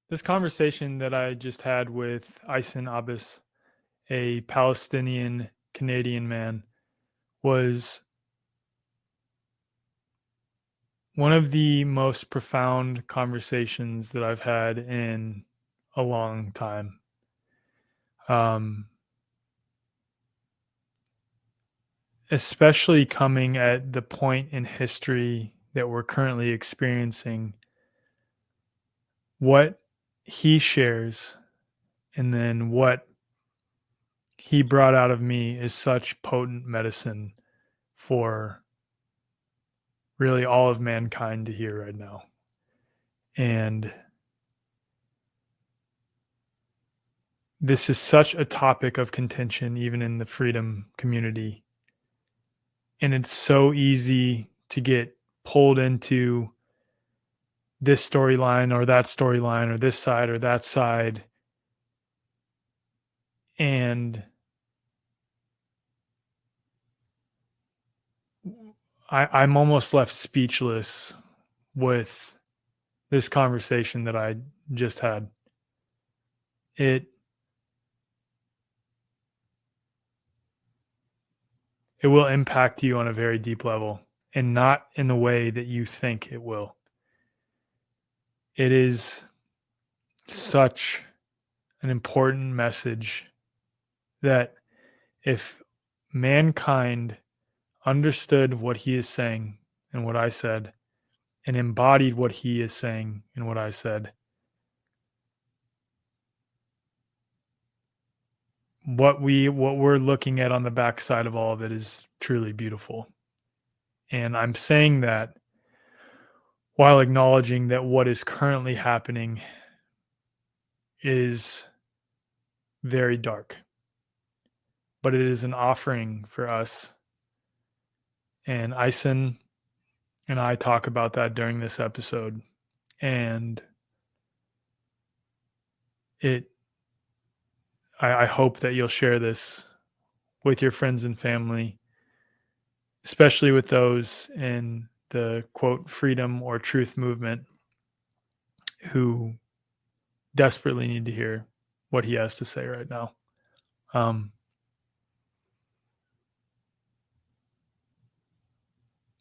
This conversation that I just had with Aysen Abbas, a Palestinian Canadian man, was one of the most profound conversations that I've had in a long time. Especially coming at the point in history that we're currently experiencing, what he shares and then what he brought out of me is such potent medicine for really all of mankind to hear right now. And this is such a topic of contention, even in the freedom community. And it's so easy to get pulled into this storyline or that storyline or this side or that side. And I'm almost left speechless with this conversation that I just had. It will impact you on a very deep level, and not in the way that you think it will. It is such an important message that if mankind understood what he is saying and what I said, and embodied what he is saying and what I said, what we're looking at on the backside of all of it is truly beautiful. And I'm saying that while acknowledging that what is currently happening is very dark. But it is an offering for us. And Aysen and I talk about that during this episode. And I hope that you'll share this with your friends and family, especially with those in the quote freedom or truth movement who desperately need to hear what he has to say right now.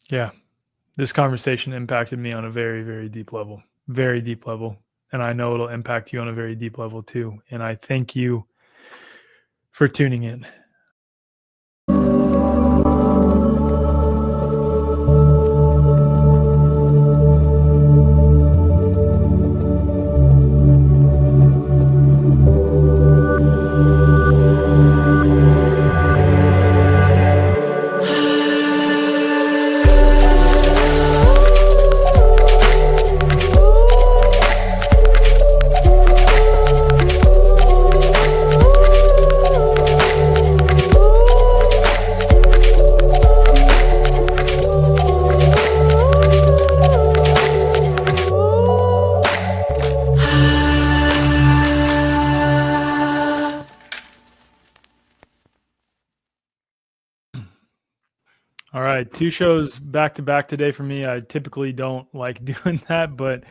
Yeah, this conversation impacted me on a very, very deep level, very deep level. And I know it'll impact you on a very deep level too. And I thank you for tuning in. All right, 2 shows back to back today for me. I typically don't like doing that, but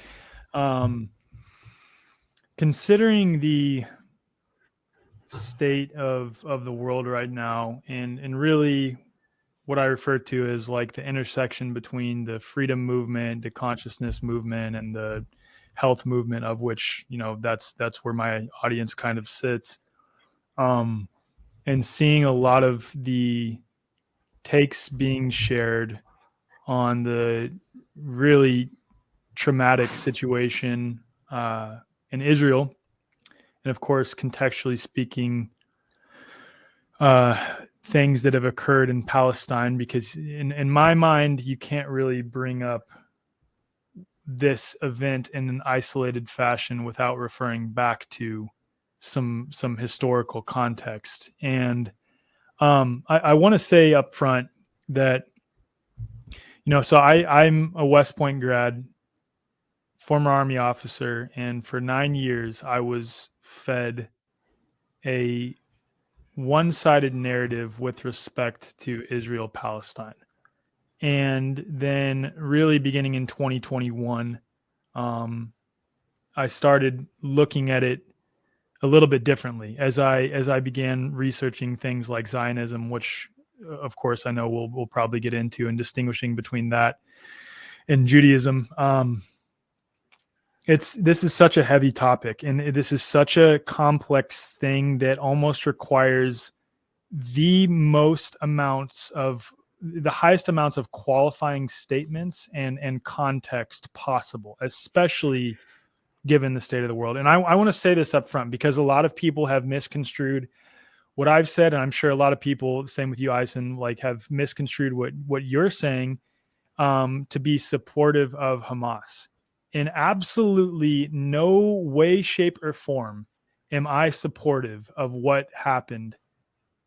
considering the state of the world right now, and really what I refer to as like the intersection between the freedom movement, the consciousness movement, and the health movement, of which, you know, that's where my audience kind of sits. And seeing a lot of the takes being shared on the really traumatic situation in Israel, and of course, contextually speaking, things that have occurred in Palestine, because in my mind, you can't really bring up this event in an isolated fashion without referring back to some historical context. And I want to say up front that, you know, so I'm a West Point grad, former Army officer, and for 9 years I was fed a one-sided narrative with respect to Israel-Palestine. And then really beginning in 2021, I started looking at it a little bit differently as I began researching things like Zionism, which of course I know we'll probably get into, and distinguishing between that and Judaism. This is such a heavy topic, and this is such a complex thing that almost requires the highest amounts of qualifying statements and context possible, especially given the state of the world. And I want to say this up front, because a lot of people have misconstrued what I've said, and I'm sure a lot of people, same with you, Eisen, like have misconstrued what you're saying to be supportive of Hamas. In absolutely no way, shape, or form am I supportive of what happened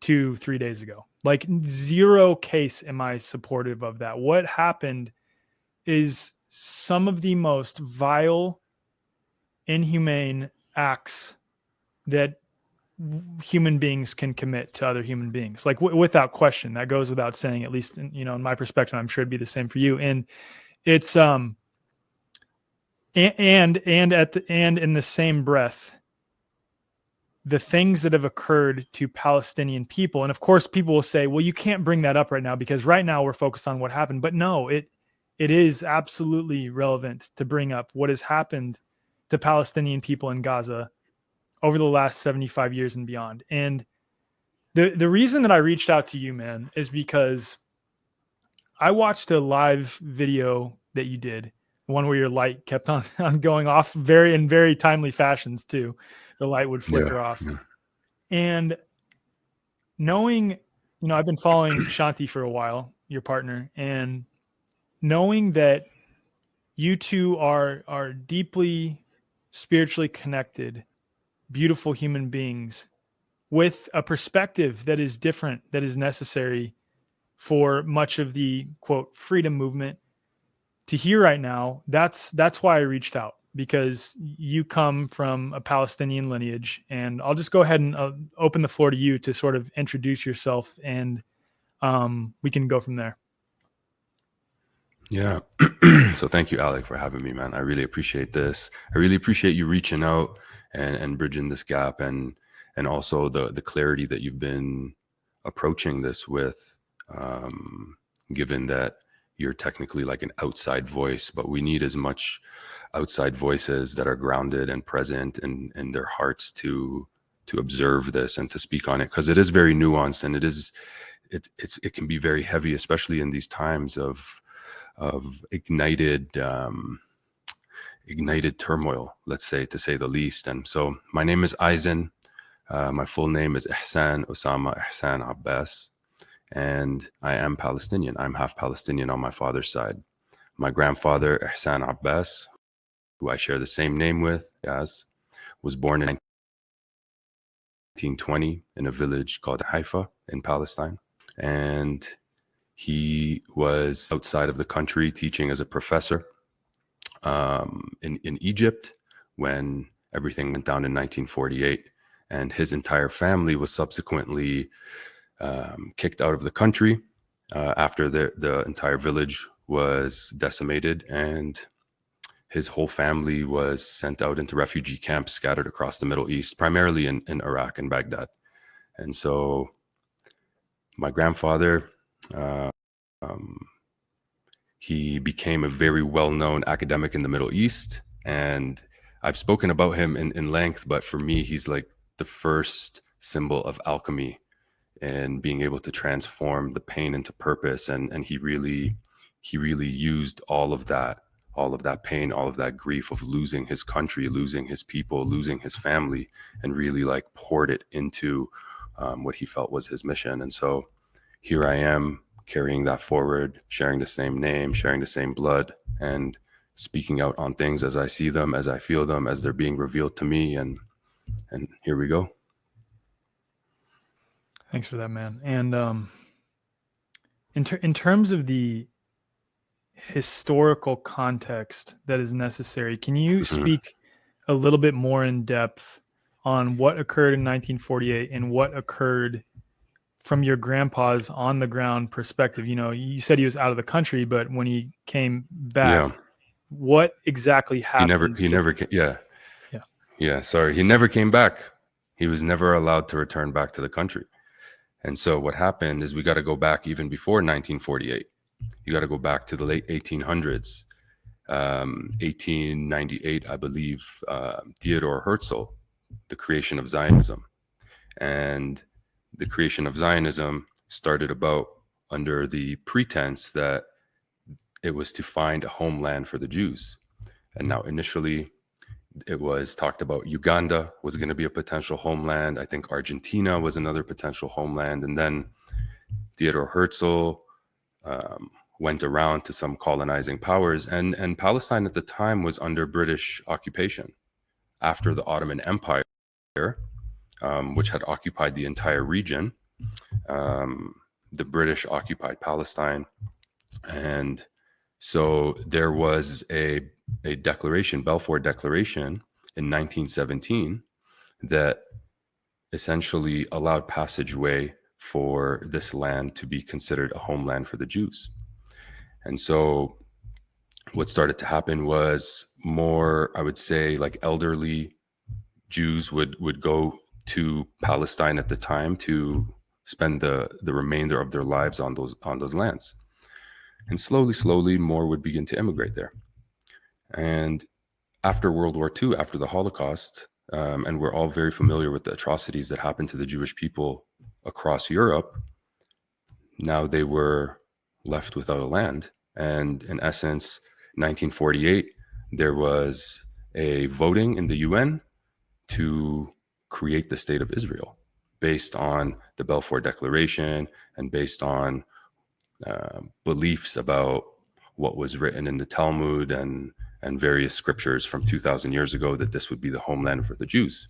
2-3 days ago. Like, zero case am I supportive of that. What happened is some of the most vile, inhumane acts that human beings can commit to other human beings. Like, without question, that goes without saying, at least in my perspective. I'm sure it'd be the same for you. And it's and in the same breath, the things that have occurred to Palestinian people. And of course, people will say, well, you can't bring that up right now because right now we're focused on what happened. But no, it is absolutely relevant to bring up what has happened to Palestinian people in Gaza over the last 75 years and beyond. And the reason that I reached out to you, man, is because I watched a live video that you did, one where your light kept on going off in very timely fashions too. The light would flicker off. Yeah. And knowing, I've been following Shanti for a while, your partner, and knowing that you two are deeply spiritually connected, beautiful human beings with a perspective that is different, that is necessary for much of the quote freedom movement to hear right now. That's why I reached out, because you come from a Palestinian lineage, and I'll just go ahead and open the floor to you to sort of introduce yourself, and we can go from there. Yeah. So thank you, Alec, for having me, man. I really appreciate this. I really appreciate you reaching out and bridging this gap, and also the clarity that you've been approaching this with, given that you're technically like an outside voice, but we need as much outside voices that are grounded and present in their hearts to observe this and to speak on it, because it is very nuanced, and it can be very heavy, especially in these times of ignited turmoil, let's say, to say the least. And so my name is Eisen. My full name is Ihsan Osama Ihsan Abbas, and I am Palestinian. I'm half Palestinian on my father's side. My grandfather, Ihsan Abbas, who I share the same name with, was born in 1920 in a village called Haifa in Palestine. And he was outside of the country teaching as a professor in Egypt when everything went down in 1948. And his entire family was subsequently kicked out of the country after the entire village was decimated, and his whole family was sent out into refugee camps scattered across the Middle East, primarily in Iraq and Baghdad. And so my grandfather, he became a very well-known academic in the Middle East, and I've spoken about him in length, but for me, he's like the first symbol of alchemy and being able to transform the pain into purpose. And he really used all of that pain, all of that grief of losing his country, losing his people, losing his family, and really like poured it into what he felt was his mission. And so here I am, carrying that forward, sharing the same name, sharing the same blood, and speaking out on things as I see them, as I feel them, as they're being revealed to me. And here we go. Thanks for that, man. And in terms of the historical context that is necessary, can you speak a little bit more in depth on what occurred in 1948 and what occurred from your grandpa's on the ground perspective? You said he was out of the country, but when he came back, what exactly happened? He never came. Yeah. Yeah, sorry. He never came back. He was never allowed to return back to the country. And so what happened is we got to go back even before 1948. You got to go back to the late 1800s. 1898, I believe, Theodor Herzl, the creation of Zionism. And the creation of Zionism started about under the pretense that it was to find a homeland for the Jews. And now initially it was talked about Uganda was going to be a potential homeland. I think Argentina was another potential homeland. And then Theodor Herzl went around to some colonizing powers. And Palestine at the time was under British occupation after the Ottoman Empire, which had occupied the entire region. The British occupied Palestine. And so there was a declaration, Balfour Declaration in 1917, that essentially allowed passageway for this land to be considered a homeland for the Jews. And so what started to happen was more, I would say, like elderly Jews would go to Palestine at the time to spend the remainder of their lives on those lands. And slowly, more would begin to immigrate there. And after World War II, after the Holocaust, and we're all very familiar with the atrocities that happened to the Jewish people across Europe, now they were left without a land. And in essence, 1948, there was a voting in the UN to create the state of Israel based on the Balfour Declaration and based on beliefs about what was written in the Talmud and various scriptures from 2,000 years ago, that this would be the homeland for the Jews.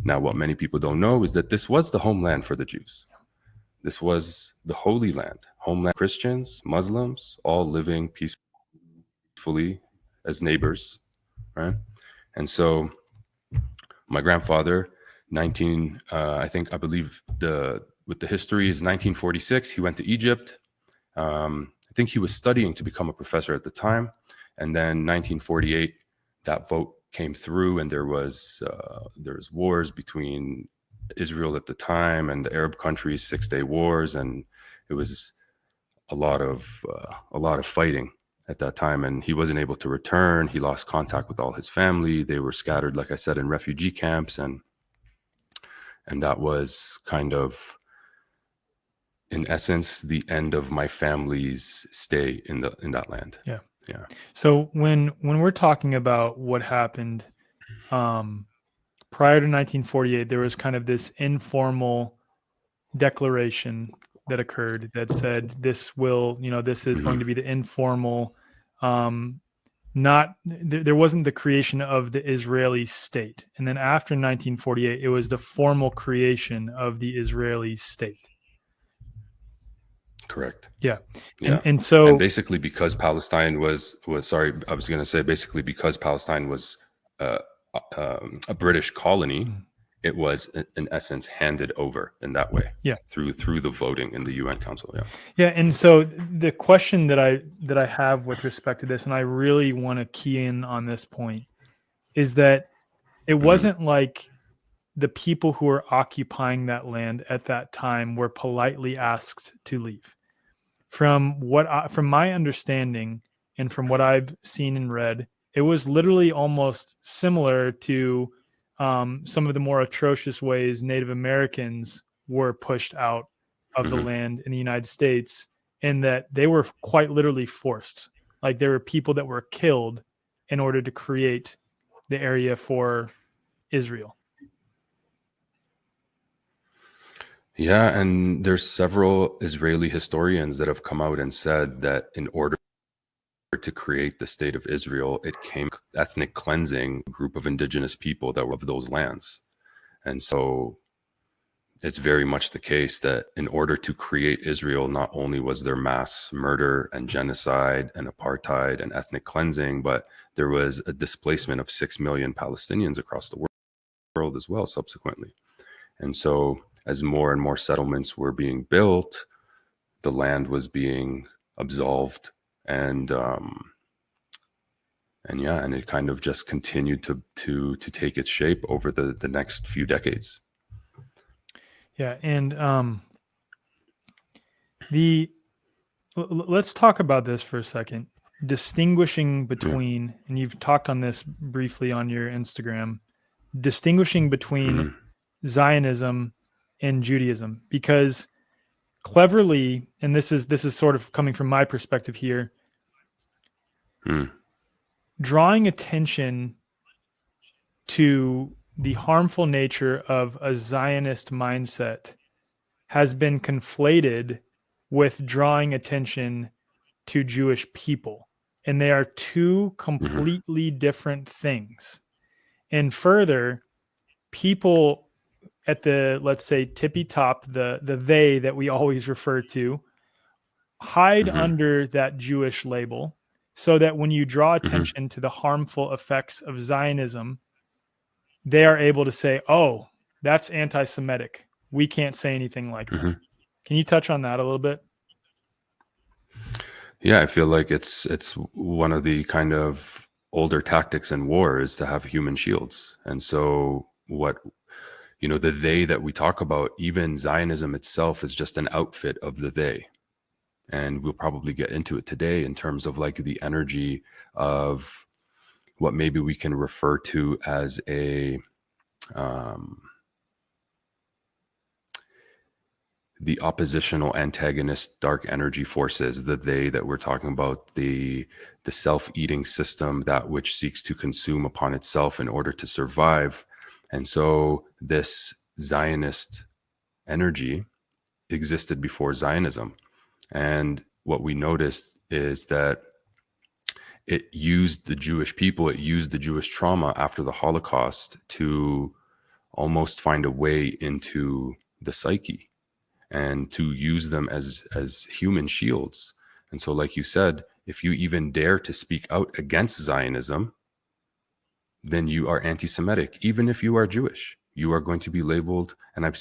Now, what many people don't know is that this was the homeland for the Jews. This was the Holy Land, homeland. Christians, Muslims, all living peacefully as neighbors, right? And so my grandfather, I believe with the history is 1946, he went to Egypt. I think he was studying to become a professor at the time. And then 1948, that vote came through, and there was wars between Israel at the time and the Arab countries, 6-day wars, and it was a lot of fighting at that time. And he wasn't able to return. He lost contact with all his family. They were scattered, like I said, in refugee camps, and that was kind of, in essence, the end of my family's stay in that land. Yeah. Yeah. So when we're talking about what happened prior to 1948, there was kind of this informal declaration that occurred that said this is going to be the informal, there wasn't the creation of the Israeli state. And then after 1948, it was the formal creation of the Israeli state. Correct. Yeah. Yeah. And so basically because Palestine was basically because Palestine was a British colony, it was in essence handed over in that way. Yeah. Through the voting in the UN Council. Yeah. Yeah. And so the question that I have with respect to this, and I really want to key in on this point, is that it wasn't like the people who were occupying that land at that time were politely asked to leave. From my understanding and from what I've seen and read, it was literally almost similar to some of the more atrocious ways Native Americans were pushed out of the land in the United States, in that they were quite literally forced. Like there were people that were killed in order to create the area for Israel. Yeah, and there's several Israeli historians that have come out and said that in order to create the state of Israel, it came ethnic cleansing a group of indigenous people that were of those lands. And so it's very much the case that in order to create Israel, not only was there mass murder and genocide and apartheid and ethnic cleansing, but there was a displacement of 6 million Palestinians across the world as well subsequently. And so as more and more settlements were being built, the land was being absolved and And yeah, and it kind of just continued to take its shape over the next few decades. Yeah, and let's talk about this for a second. Distinguishing between, and you've talked on this briefly on your Instagram, distinguishing between Zionism and Judaism, because cleverly, and this is sort of coming from my perspective here, drawing attention to the harmful nature of a Zionist mindset has been conflated with drawing attention to Jewish people. And they are two completely different things. And further, people at the, let's say, tippy top, the they that we always refer to, hide under that Jewish label, so that when you draw attention to the harmful effects of Zionism, they are able to say, oh, that's anti-Semitic. We can't say anything like that. Can you touch on that a little bit? Yeah, I feel like it's one of the kind of older tactics in war is to have human shields. And so what, the they that we talk about, even Zionism itself is just an outfit of the they. And we'll probably get into it today in terms of like the energy of what maybe we can refer to as the oppositional antagonist dark energy forces, the they that we're talking about, the self-eating system, that which seeks to consume upon itself in order to survive. And so this Zionist energy existed before Zionism. And what we noticed is that it used the Jewish people, it used the Jewish trauma after the Holocaust to almost find a way into the psyche and to use them as human shields. And so, like you said, if you even dare to speak out against Zionism, then you are anti-Semitic. Even if you are Jewish, you are going to be labeled. And I've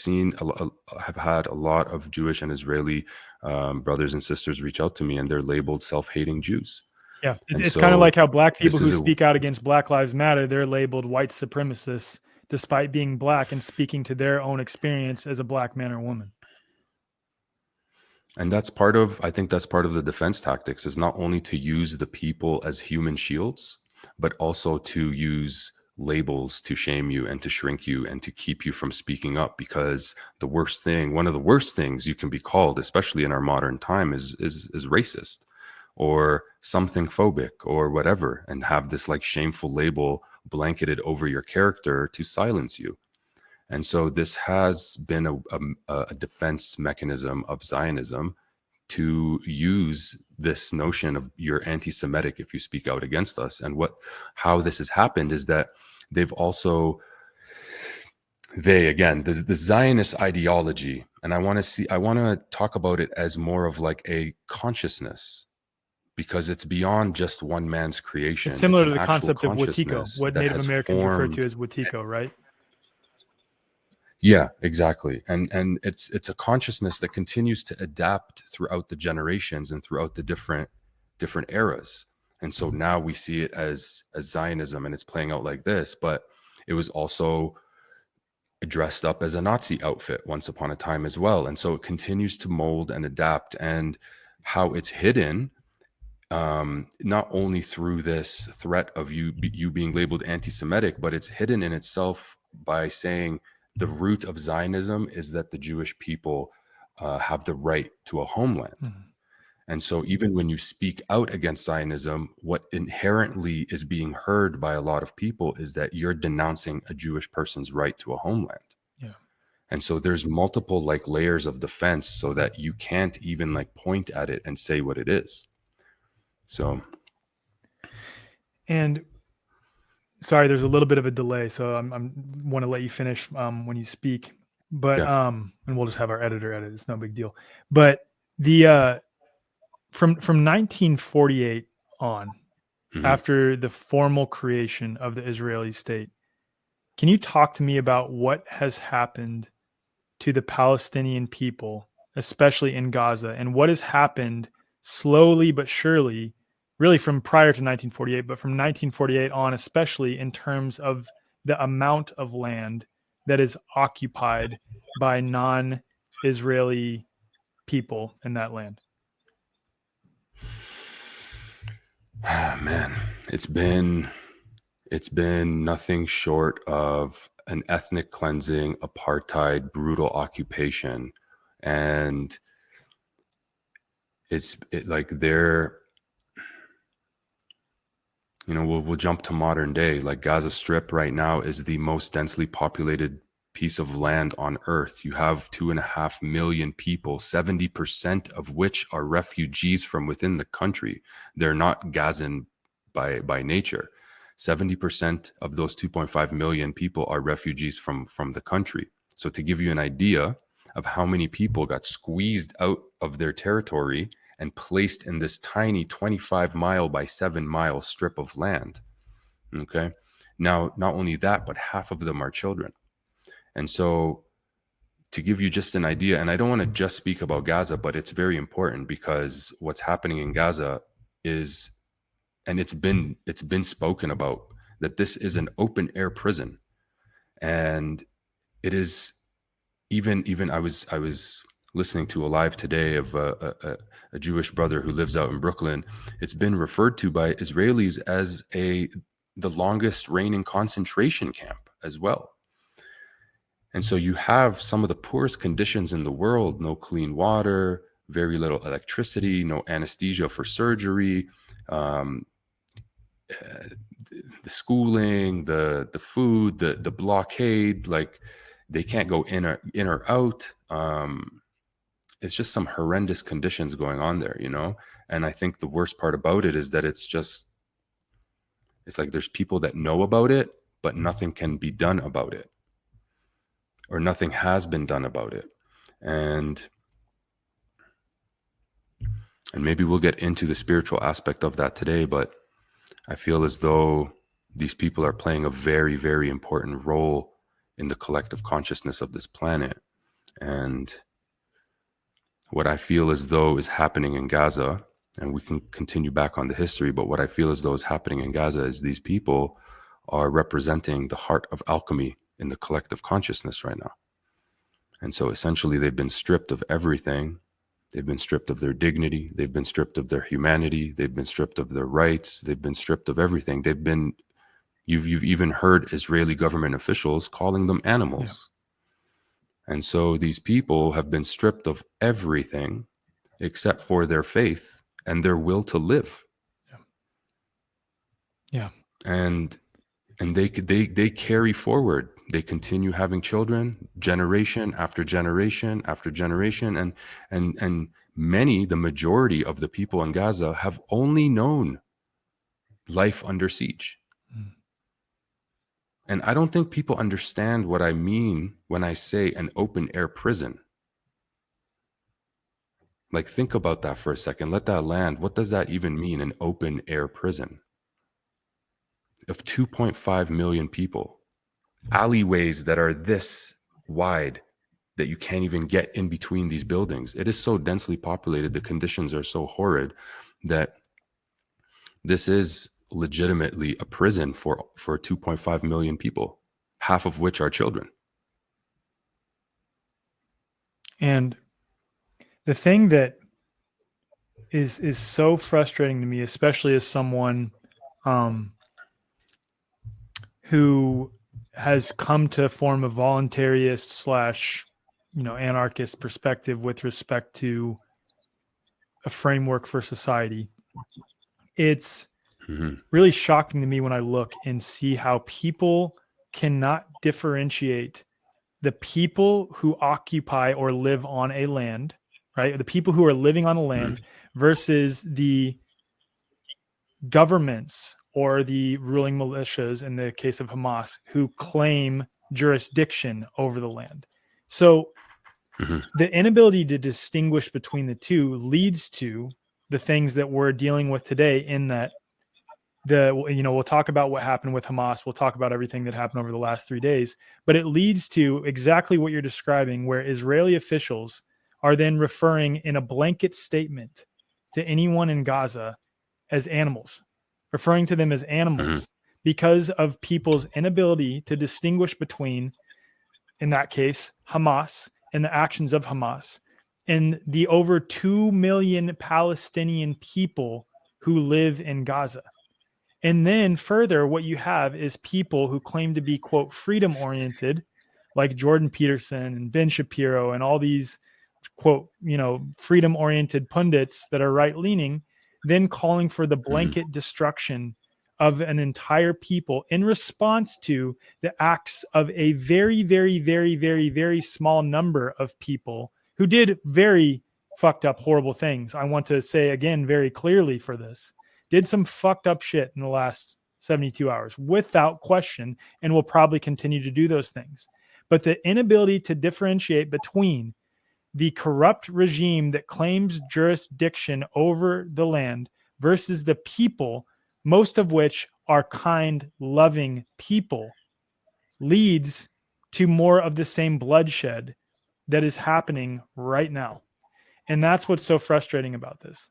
had a lot of Jewish and Israeli brothers and sisters reach out to me, and they're labeled self-hating Jews. Yeah, it's kind of like how black people who speak out against Black Lives Matter, they're labeled white supremacists despite being black and speaking to their own experience as a black man or woman. And I think that's part of the defense tactics, is not only to use the people as human shields, but also to use labels to shame you and to shrink you and to keep you from speaking up. Because one of the worst things you can be called, especially in our modern time, is racist or something phobic or whatever, and have this like shameful label blanketed over your character to silence you. And so this has been a defense mechanism of Zionism, to use this notion of you're anti-Semitic if you speak out against us. And how this has happened is that they've also, the Zionist ideology, and I want to talk about it as more of like a consciousness, because it's beyond just one man's creation. It's similar to the concept of Watiko, what Native Americans refer to as Watiko, right? Yeah, exactly. And it's a consciousness that continues to adapt throughout the generations and throughout the different eras. And so now we see it as Zionism, and it's playing out like this, but it was also dressed up as a Nazi outfit once upon a time as well. And so it continues to mold and adapt, and how it's hidden, not only through this threat of you being labeled anti-Semitic, but it's hidden in itself by saying the root of Zionism is that the Jewish people have the right to a homeland. And so even when you speak out against Zionism, what inherently is being heard by a lot of people is that you're denouncing a Jewish person's right to a homeland. Yeah. And so there's multiple like layers of defense, so that you can't even like point at it and say what it is. So. And sorry, there's a little bit of a delay, so I want to let you finish when you speak. But and we'll just have our editor edit. It's no big deal. But the from 1948 on, after the formal creation of the Israeli state, can you talk to me about what has happened to the Palestinian people, especially in Gaza, and what has happened slowly but surely really from prior to 1948, but from 1948 on, especially in terms of the amount of land that is occupied by non-Israeli people in that land? Man, it's been nothing short of an ethnic cleansing, apartheid, brutal occupation. And like they're, you know, we'll jump to modern day. Like Gaza Strip right now is the most densely populated piece of land on earth. You have 2.5 million people, 70% of which are refugees from within the country. They're not Gazan by nature. 70% of those 2.5 million people are refugees from the country. So to give you an idea of how many people got squeezed out of their territory and placed in this tiny 25 mile by 7 mile strip of land. Okay. Now, not only that, but half of them are children. And so to give you just an idea, and I don't want to just speak about Gaza, but it's very important because what's happening in Gaza is, and it's been spoken about, that this is an open air prison. And it is even I was listening to a live today of a Jewish brother who lives out in Brooklyn. It's been referred to by Israelis as the longest reigning concentration camp as well. And so you have some of the poorest conditions in the world: no clean water, very little electricity, no anesthesia for surgery, the schooling, the food, the blockade, like they can't go in or out. It's just some horrendous conditions going on there, you know? And I think the worst part about it is that it's like there's people that know about it, but nothing can be done about it, or nothing has been done about it. And maybe we'll get into the spiritual aspect of that today, but I feel as though these people are playing a very, very important role in the collective consciousness of this planet. And what I feel as though is happening in Gaza, and we can continue back on the history, but what I feel as though is happening in Gaza is these people are representing the heart of alchemy in the collective consciousness right now. And so essentially they've been stripped of everything. They've been stripped of their dignity. They've been stripped of their humanity. They've been stripped of their rights. They've been stripped of everything. You've even heard Israeli government officials calling them animals. Yeah. And so these people have been stripped of everything except for their faith and their will to live. Yeah. And they carry forward. They continue having children, generation after generation after generation, and many, the majority of the people in Gaza have only known life under siege. Mm. And I don't think people understand what I mean when I say an open air prison. Like, think about that for a second. Let that land. What does that even mean, an open air prison? Of 2.5 million people, alleyways that are this wide that you can't even get in between these buildings. It is so densely populated. The conditions are so horrid that this is legitimately a prison for 2.5 million people, half of which are children. And the thing that is so frustrating to me, especially as someone who has come to form a voluntarist / anarchist perspective with respect to a framework for society. It's really shocking to me when I look and see how people cannot differentiate the people who occupy or live on a land, right? The people who are living on a land versus the governments or the ruling militias, in the case of Hamas, who claim jurisdiction over the land. So the inability to distinguish between the two leads to the things that we're dealing with today, in that we'll talk about what happened with Hamas. We'll talk about everything that happened over the last 3 days, but it leads to exactly what you're describing, where Israeli officials are then referring in a blanket statement to anyone in Gaza as animals, referring to them as animals because of people's inability to distinguish between, in that case, Hamas and the actions of Hamas and the over 2 million Palestinian people who live in Gaza. And then further, what you have is people who claim to be, quote, freedom oriented, like Jordan Peterson and Ben Shapiro and all these, quote, freedom oriented pundits that are right leaning, then calling for the blanket destruction of an entire people in response to the acts of a very, very, very, very, very small number of people who did very fucked up, horrible things. I want to say again very clearly for this, did some fucked up shit in the last 72 hours without question, and will probably continue to do those things. But the inability to differentiate between the corrupt regime that claims jurisdiction over the land versus the people, most of which are kind, loving people, leads to more of the same bloodshed that is happening right now. And that's what's so frustrating about this.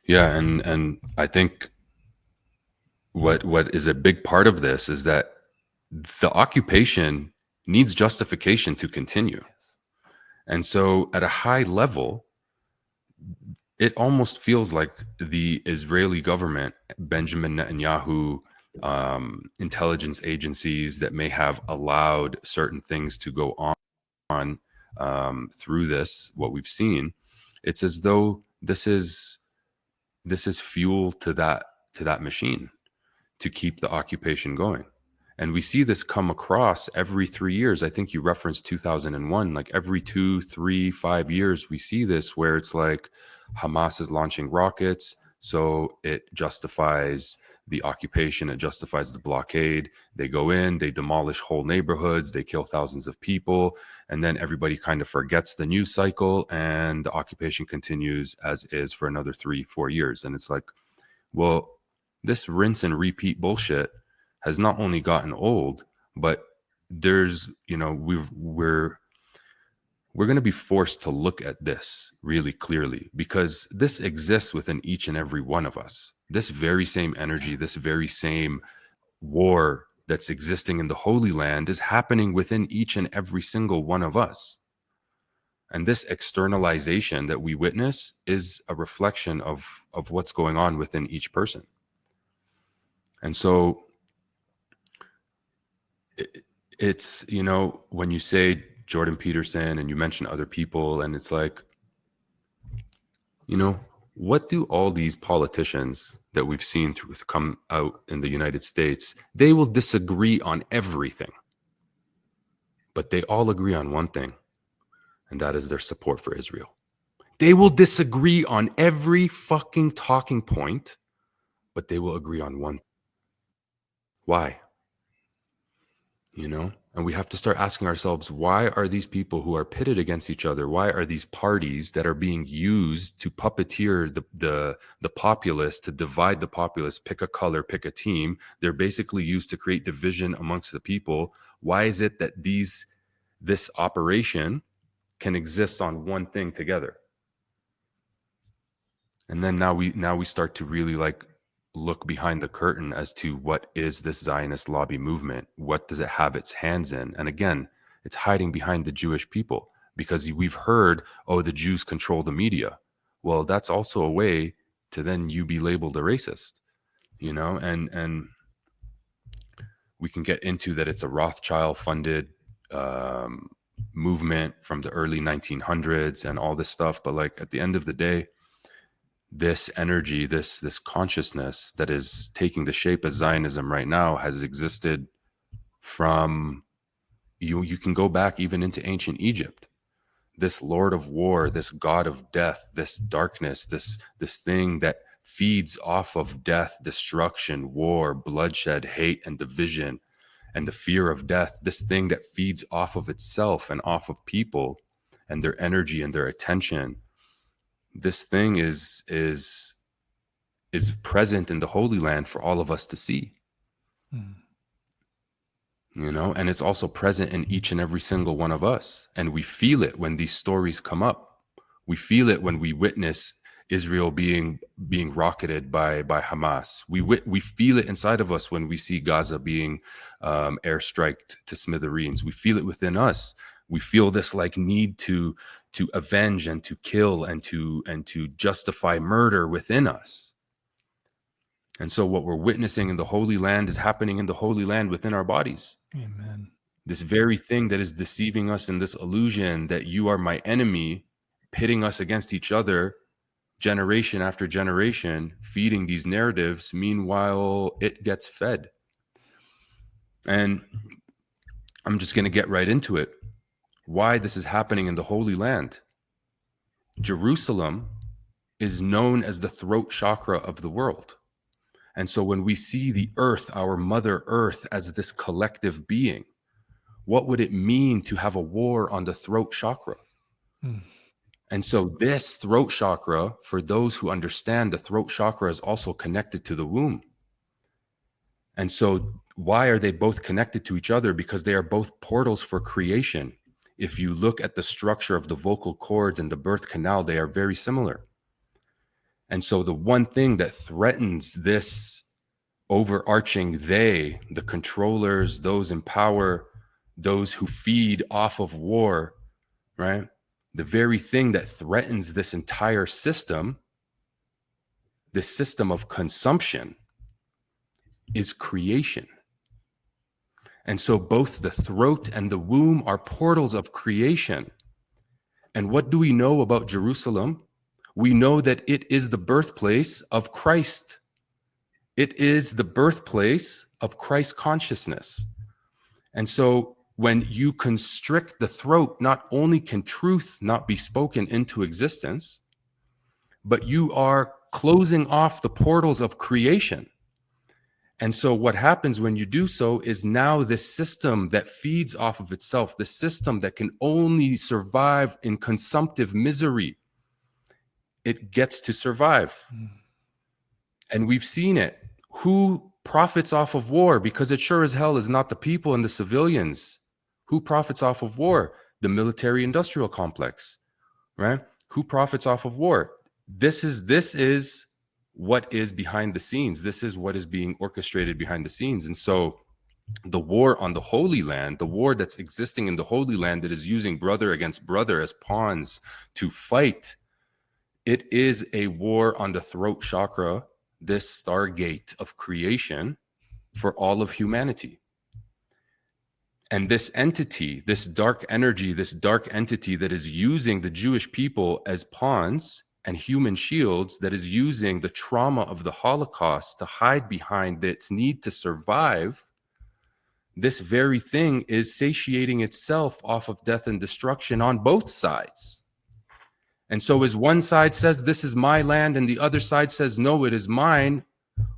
Yeah, and I think what is a big part of this is that the occupation needs justification to continue. And so at a high level, it almost feels like the Israeli government, Benjamin Netanyahu, intelligence agencies that may have allowed certain things to go on through this, what we've seen, it's as though this is fuel to that machine to keep the occupation going. And we see this come across every 3 years. I think you referenced 2001, like every 2, 3, 5 years, we see this where it's like Hamas is launching rockets. So it justifies the occupation. It justifies the blockade. They go in, they demolish whole neighborhoods, they kill thousands of people. And then everybody kind of forgets the news cycle and the occupation continues as is for another 3, 4 years. And it's like, well, this rinse and repeat bullshit has not only gotten old, but there's, we're going to be forced to look at this really clearly because this exists within each and every one of us. This very same energy, this very same war that's existing in the Holy Land is happening within each and every single one of us. And this externalization that we witness is a reflection of what's going on within each person. And so it's, when you say Jordan Peterson and you mention other people, and it's like, what do all these politicians that we've seen come out in the United States, they will disagree on everything, but they all agree on one thing, and that is their support for Israel. They will disagree on every fucking talking point, but they will agree on one. Why? And we have to start asking ourselves, why are these people who are pitted against each other? Why are these parties that are being used to puppeteer the populace, to divide the populace, pick a color, pick a team? They're basically used to create division amongst the people. Why is it that this operation can exist on one thing together? And then now we start to really look behind the curtain as to what is this Zionist lobby movement? What does it have its hands in? And again, it's hiding behind the Jewish people because we've heard, the Jews control the media. Well, that's also a way to then you be labeled a racist, and we can get into that. It's a Rothschild funded movement from the early 1900s and all this stuff. But at the end of the day, this energy, this consciousness that is taking the shape as Zionism right now has existed from, you can go back even into ancient Egypt. This Lord of War, this God of death, this darkness, this thing that feeds off of death, destruction, war, bloodshed, hate, and division, and the fear of death, this thing that feeds off of itself and off of people and their energy and their attention. This thing is present in the Holy Land for all of us to see, and it's also present in each and every single one of us. And we feel it when these stories come up. We feel it when we witness Israel being rocketed by Hamas. We feel it inside of us when we see Gaza being airstriked to smithereens. We feel it within us. We feel this like need to avenge and to kill and to justify murder within us. And so what we're witnessing in the Holy Land is happening in the Holy Land within our bodies. Amen. This very thing that is deceiving us in this illusion that you are my enemy, pitting us against each other, generation after generation, feeding these narratives. Meanwhile, it gets fed. And I'm just going to get right into it. Why this is happening in the Holy Land. Jerusalem is known as the throat chakra of the world. And so when we see the earth, our mother earth, as this collective being, what would it mean to have a war on the throat chakra? And so this throat chakra, for those who understand, the throat chakra is also connected to the womb. And so why are they both connected to each other? Because they are both portals for creation. If you look at the structure of the vocal cords and the birth canal, they are very similar. And so the one thing that threatens this overarching they, the controllers, those in power, those who feed off of war, right? The very thing that threatens this entire system, this system of consumption, is creation. And so both the throat and the womb are portals of creation. And what do we know about Jerusalem? We know that it is the birthplace of Christ. It is the birthplace of Christ consciousness. And so when you constrict the throat, not only can truth not be spoken into existence, but you are closing off the portals of creation. And so what happens when you do so is now this system that feeds off of itself, the system that can only survive in consumptive misery, it gets to survive. And we've seen it. Who profits off of war? Because it sure as hell is not the people and the civilians. Who profits off of war? The military industrial complex, right? Who profits off of war? This is what is behind the scenes. This is what is being orchestrated behind the scenes. And so the war on the Holy Land, the war that's existing in the Holy Land that is using brother against brother as pawns to fight, it is a war on the throat chakra, this stargate of creation for all of humanity. And this entity, this dark energy, this dark entity that is using the Jewish people as pawns and human shields, that is using the trauma of the Holocaust to hide behind its need to survive, this very thing is satiating itself off of death and destruction on both sides. And so as one side says, this is my land, and the other side says, no, it is mine,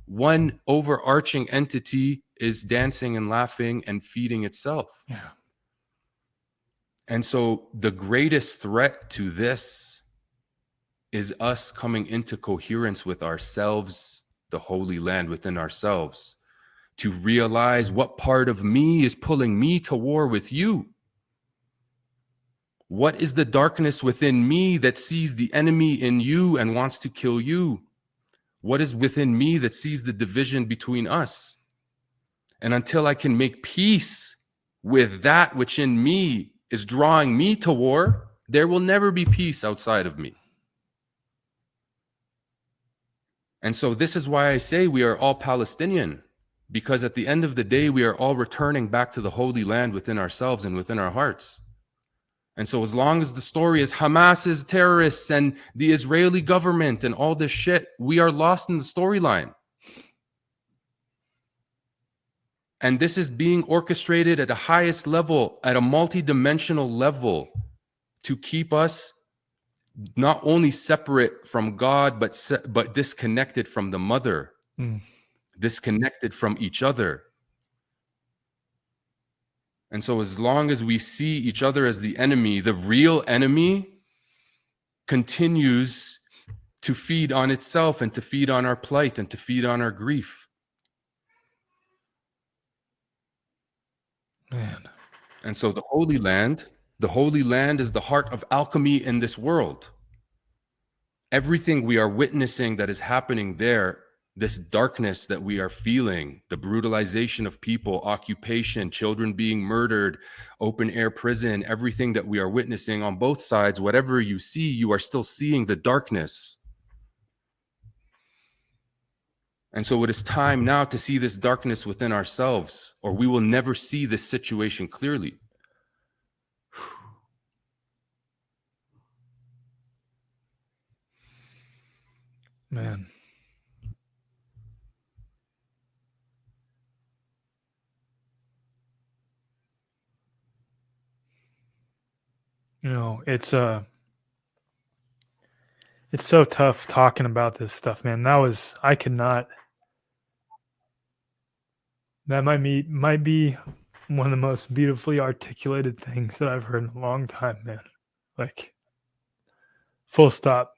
one overarching entity is dancing and laughing and feeding itself. Yeah. And so the greatest threat to this is us coming into coherence with ourselves, the Holy Land within ourselves, to realize what part of me is pulling me to war with you. What is the darkness within me that sees the enemy in you and wants to kill you? What is within me that sees the division between us? And until I can make peace with that which in me is drawing me to war, there will never be peace outside of me. And so this is why I say we are all Palestinian, because at the end of the day, we are all returning back to the Holy Land within ourselves and within our hearts. And so as long as the story is Hamas is terrorists and the Israeli government and all this shit, we are lost in the storyline. And this is being orchestrated at the highest level, at a multi-dimensional level, to keep us not only separate from God, but disconnected from the mother, disconnected from each other. And so as long as we see each other as the enemy, the real enemy continues to feed on itself and to feed on our plight and to feed on our grief. Man. And so the Holy Land is the heart of alchemy in this world. everything we are witnessing that is happening there, this darkness that we are feeling, the brutalization of people, occupation, children being murdered, open air prison, everything that we are witnessing on both sides, whatever you see, you are still seeing the darkness. And so it is time now to see this darkness within ourselves, or we will never see this situation clearly. Man. You know, it's so tough talking about this stuff, man. I could not. That might be one of the most beautifully articulated things that I've heard in a long time, man. Like, full stop.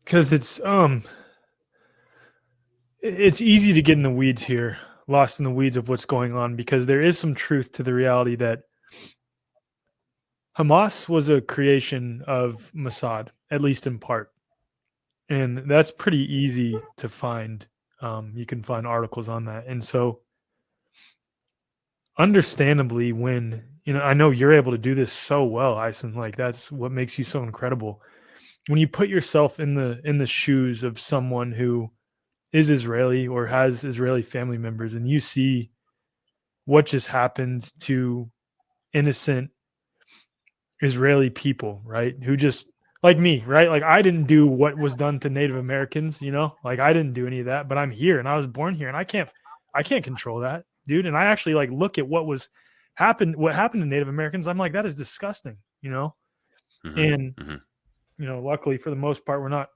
Because it's easy to get in the weeds here, lost in the weeds of what's going on, because there is some truth to the reality that Hamas was a creation of Mossad, at least in part. And that's pretty easy to find. You can find articles on that. And so understandably, when, I know you're able to do this so well, Ison, like that's what makes you so incredible. When you put yourself in the shoes of someone who is Israeli or has Israeli family members, and you see what just happened to innocent Israeli people, right? Who just, like me, right? Like I didn't do what was done to Native Americans, like I didn't do any of that, but I'm here and I was born here and I can't control that, dude. And I actually like look at what happened to Native Americans. I'm like, that is disgusting, Mm-hmm. And, mm-hmm. Luckily for the most part, we're not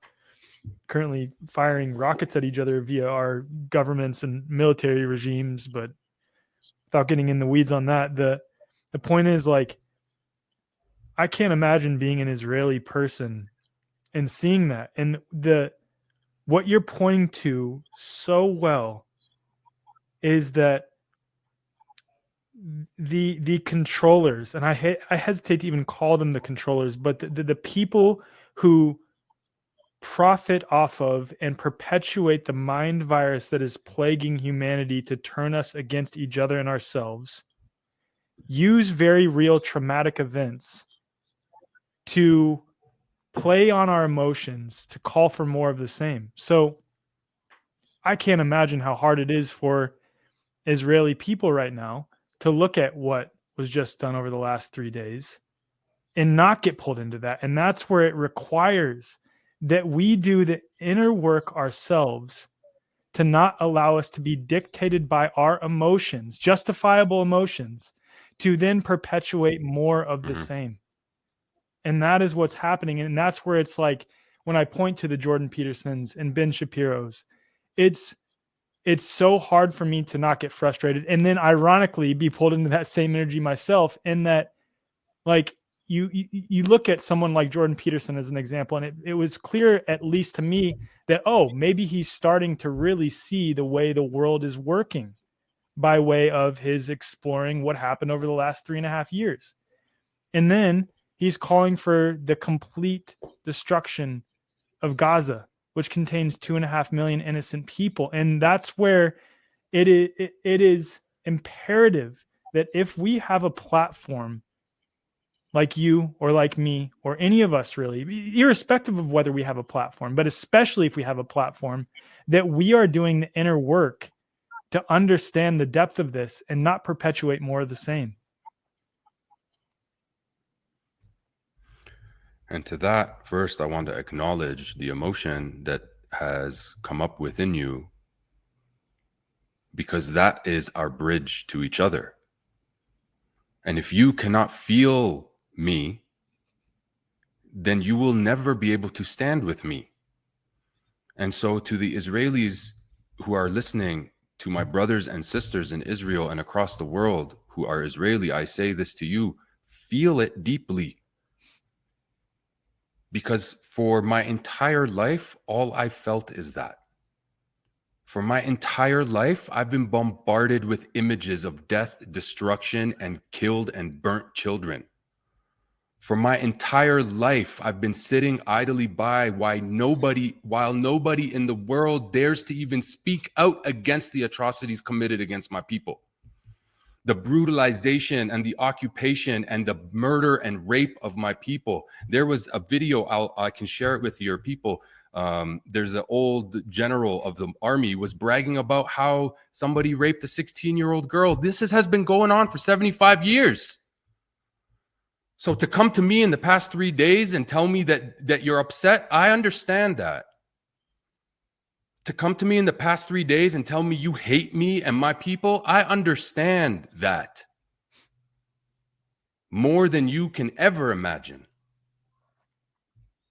currently firing rockets at each other via our governments and military regimes, but without getting in the weeds on that, the point is, like, I can't imagine being an Israeli person and seeing that. And what you're pointing to so well is that the controllers, and I hesitate to even call them the controllers, but the people who profit off of and perpetuate the mind virus that is plaguing humanity to turn us against each other and ourselves, use very real traumatic events to play on our emotions to call for more of the same. So I can't imagine how hard it is for Israeli people right now to look at what was just done over the last 3 days and not get pulled into that. And that's where it requires that we do the inner work ourselves to not allow us to be dictated by our emotions, justifiable emotions, to then perpetuate more of the same. And that is what's happening. And that's where it's like, when I point to the Jordan Petersons and Ben Shapiro's, it's so hard for me to not get frustrated. And then ironically be pulled into that same energy myself, in that, like, you look at someone like Jordan Peterson as an example, and it was clear, at least to me, that, maybe he's starting to really see the way the world is working by way of his exploring what happened over the last 3.5 years. And then he's calling for the complete destruction of Gaza, which contains 2.5 million innocent people. And that's where it is imperative that if we have a platform like you or like me or any of us, really, irrespective of whether we have a platform, but especially if we have a platform, that we are doing the inner work to understand the depth of this and not perpetuate more of the same. And to that, first, I want to acknowledge the emotion that has come up within you, because that is our bridge to each other. And if you cannot feel me, then you will never be able to stand with me. And so to the Israelis who are listening, to my brothers and sisters in Israel and across the world who are Israeli, I say this to you: feel it deeply. Because for my entire life, all I felt is that. For my entire life, I've been bombarded with images of death, destruction, and killed and burnt children. For my entire life, I've been sitting idly by while nobody in the world dares to even speak out against the atrocities committed against my people. The brutalization and the occupation and the murder and rape of my people. There was a video, I can share it with your people. There's an old general of the army was bragging about how somebody raped a 16-year-old girl. This has been going on for 75 years. So to come to me in the past 3 days and tell me that you're upset, I understand that. To come to me in the past 3 days and tell me you hate me and my people, I understand that. More than you can ever imagine.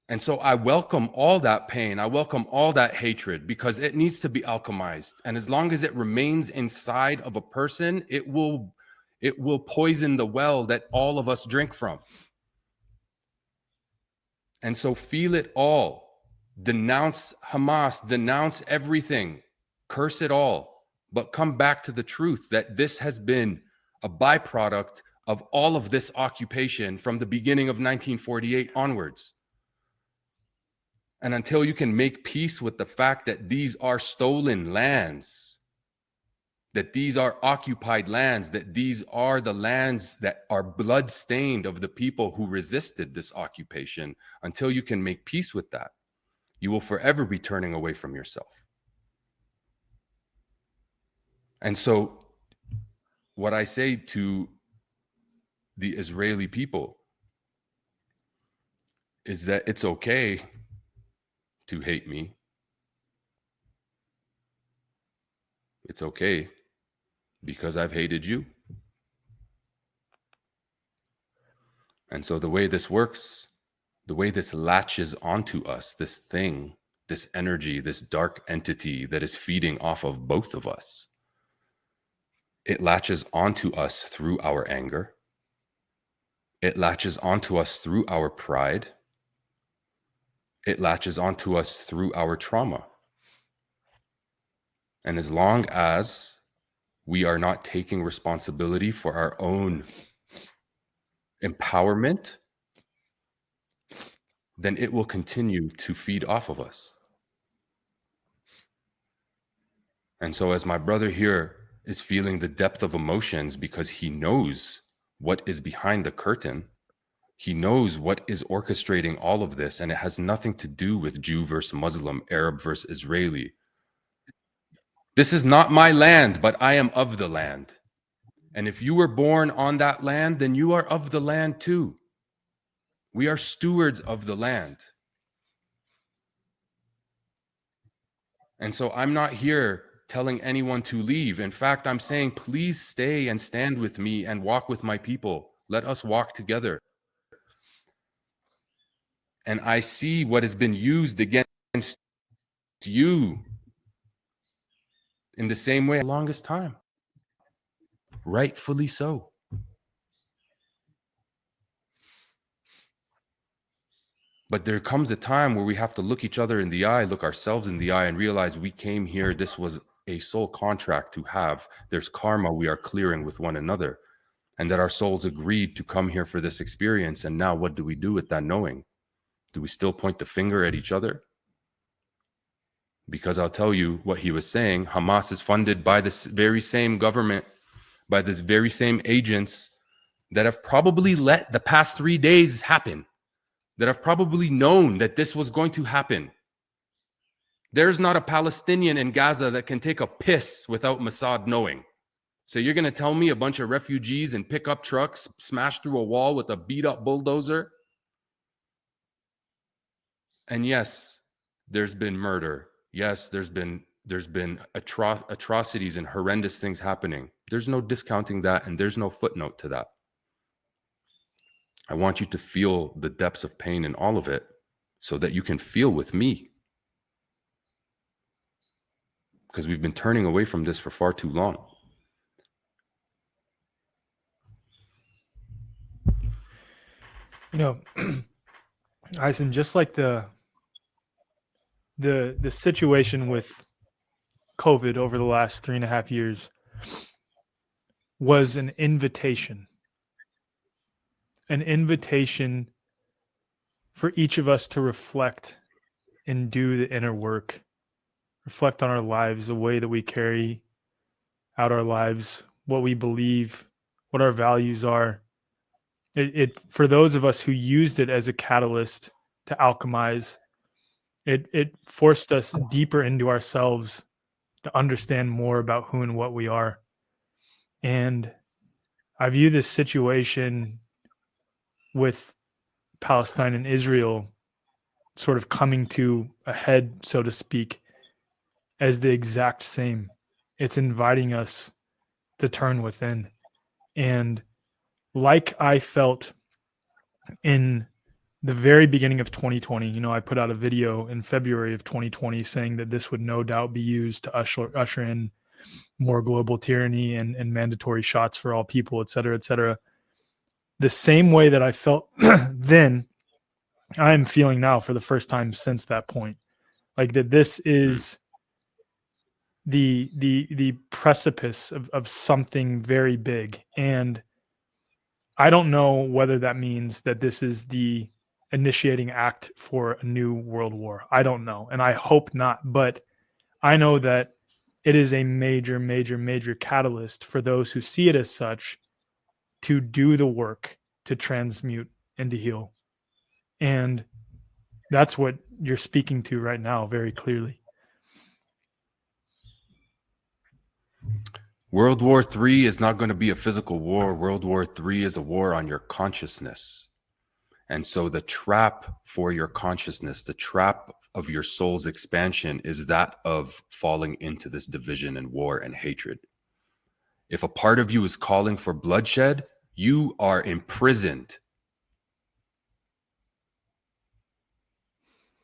And so I welcome all that pain. I welcome all that hatred because it needs to be alchemized. And as long as it remains inside of a person, it will poison the well that all of us drink from. And so feel it all. Denounce Hamas, denounce everything, curse it all, but come back to the truth that this has been a byproduct of all of this occupation from the beginning of 1948 onwards. And until you can make peace with the fact that these are stolen lands, that these are occupied lands, that these are the lands that are blood-stained of the people who resisted this occupation, until you can make peace with that, you will forever be turning away from yourself. And so what I say to the Israeli people is that it's okay to hate me. It's okay because I've hated you. And so the way this works, the way this latches onto us, this thing, this energy, this dark entity that is feeding off of both of us, it latches onto us through our anger. It latches onto us through our pride. It latches onto us through our trauma. And as long as we are not taking responsibility for our own empowerment, then it will continue to feed off of us. And so as my brother here is feeling the depth of emotions because he knows what is behind the curtain, he knows what is orchestrating all of this, and it has nothing to do with Jew versus Muslim, Arab versus Israeli. This is not my land, but I am of the land. And if you were born on that land, then you are of the land too. We are stewards of the land. And so I'm not here telling anyone to leave. In fact, I'm saying, please stay and stand with me and walk with my people. Let us walk together. And I see what has been used against you in the same way the longest time. Rightfully so. But there comes a time where we have to look each other in the eye, look ourselves in the eye, and realize we came here. This was a soul contract to have. There's karma we are clearing with one another, and that our souls agreed to come here for this experience. And now what do we do with that knowing? Do we still point the finger at each other? Because I'll tell you what he was saying. Hamas is funded by this very same government, by this very same agents that have probably let the past 3 days happen, that have probably known that this was going to happen. There's not a Palestinian in Gaza that can take a piss without Mossad knowing. So you're going to tell me a bunch of refugees in pickup trucks smashed through a wall with a beat up bulldozer? And yes, there's been murder. Yes, there's been atrocities and horrendous things happening. There's no discounting that, and there's no footnote to that. I want you to feel the depths of pain in all of it so that you can feel with me. Because we've been turning away from this for far too long. You know, Eisen, just like the situation with COVID over the last 3.5 years was an invitation for each of us to reflect and do the inner work, reflect on our lives, the way that we carry out our lives, what we believe, what our values are. It for those of us who used it as a catalyst to alchemize, it forced us deeper into ourselves to understand more about who and what we are. And I view this situation with Palestine and Israel sort of coming to a head, so to speak, as the exact same. It's inviting us to turn within. And like I felt in the very beginning of 2020, I put out a video in February of 2020 saying that this would no doubt be used to usher in more global tyranny and mandatory shots for all people, et cetera, et cetera. The same way that I felt then, I am feeling now for the first time since that point. Like that this is the precipice of something very big. And I don't know whether that means that this is the initiating act for a new world war. I don't know. And I hope not. But I know that it is a major, major, major catalyst for those who see it as such to do the work to transmute and to heal. And that's what you're speaking to right now very clearly. World War III is not going to be a physical war. World War III is a war on your consciousness. And so the trap for your consciousness, the trap of your soul's expansion is that of falling into this division and war and hatred. If a part of you is calling for bloodshed, you are imprisoned.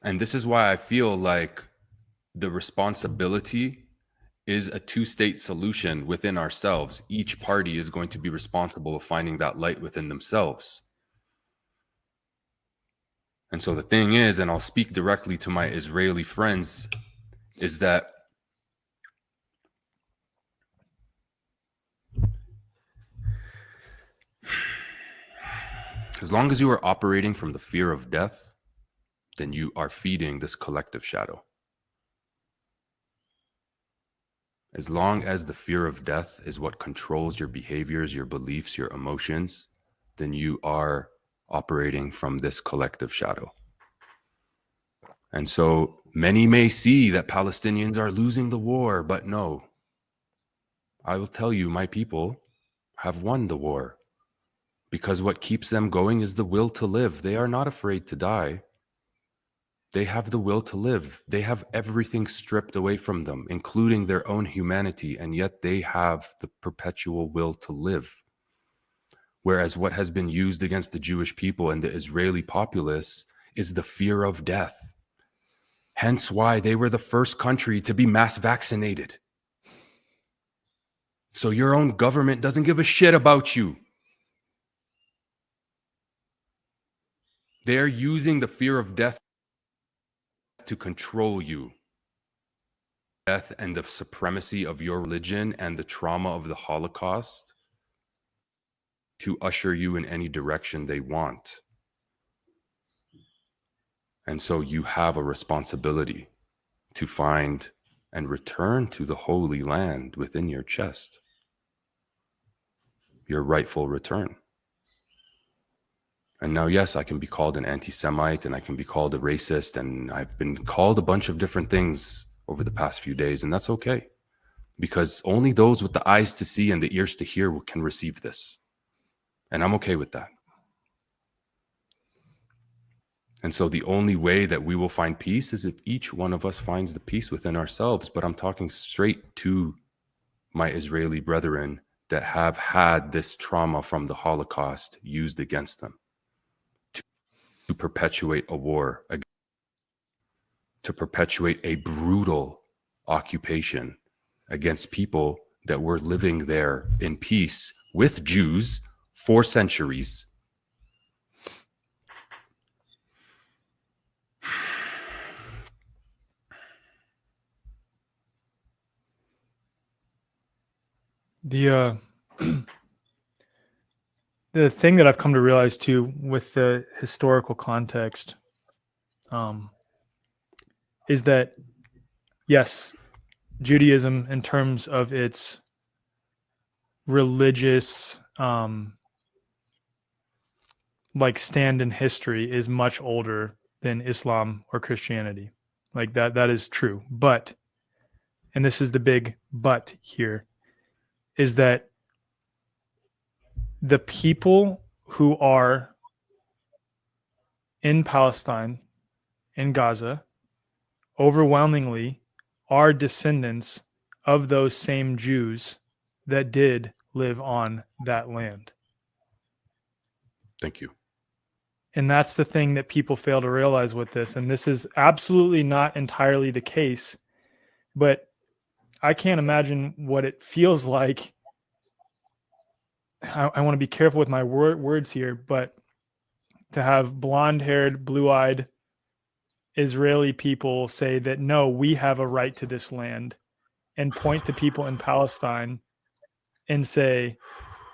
And this is why I feel like the responsibility is a two-state solution within ourselves. Each party is going to be responsible of finding that light within themselves. And so the thing is, and I'll speak directly to my Israeli friends, is that as long as you are operating from the fear of death, then you are feeding this collective shadow. As long as the fear of death is what controls your behaviors, your beliefs, your emotions, then you are operating from this collective shadow. And so many may see that Palestinians are losing the war, but no. I will tell you, my people have won the war, because what keeps them going is the will to live. They are not afraid to die. They have the will to live. They have everything stripped away from them, including their own humanity, and yet they have the perpetual will to live. Whereas what has been used against the Jewish people and the Israeli populace is the fear of death. Hence why they were the first country to be mass vaccinated. So your own government doesn't give a shit about you. They are using the fear of death to control you. Death and the supremacy of your religion and the trauma of the Holocaust to usher you in any direction they want. And so you have a responsibility to find and return to the Holy Land within your chest. Your rightful return. And now, yes, I can be called an anti-Semite and I can be called a racist, and I've been called a bunch of different things over the past few days, and that's okay. Because only those with the eyes to see and the ears to hear can receive this. And I'm okay with that. And so the only way that we will find peace is if each one of us finds the peace within ourselves. But I'm talking straight to my Israeli brethren that have had this trauma from the Holocaust used against them to perpetuate a war, to perpetuate a brutal occupation against people that were living there in peace with Jews for centuries. The the thing that I've come to realize too with the historical context is that, yes, Judaism in terms of its religious like stand in history is much older than Islam or Christianity. Like that is true. But, and this is the big but here, is that the people who are in Palestine, in Gaza, overwhelmingly are descendants of those same Jews that did live on that land. Thank you. And that's the thing that people fail to realize with this. And this is absolutely not entirely the case, but I can't imagine what it feels like. I want to be careful with my words here, but to have blonde-haired, blue-eyed Israeli people say that, no, we have a right to this land, and point to people in Palestine and say,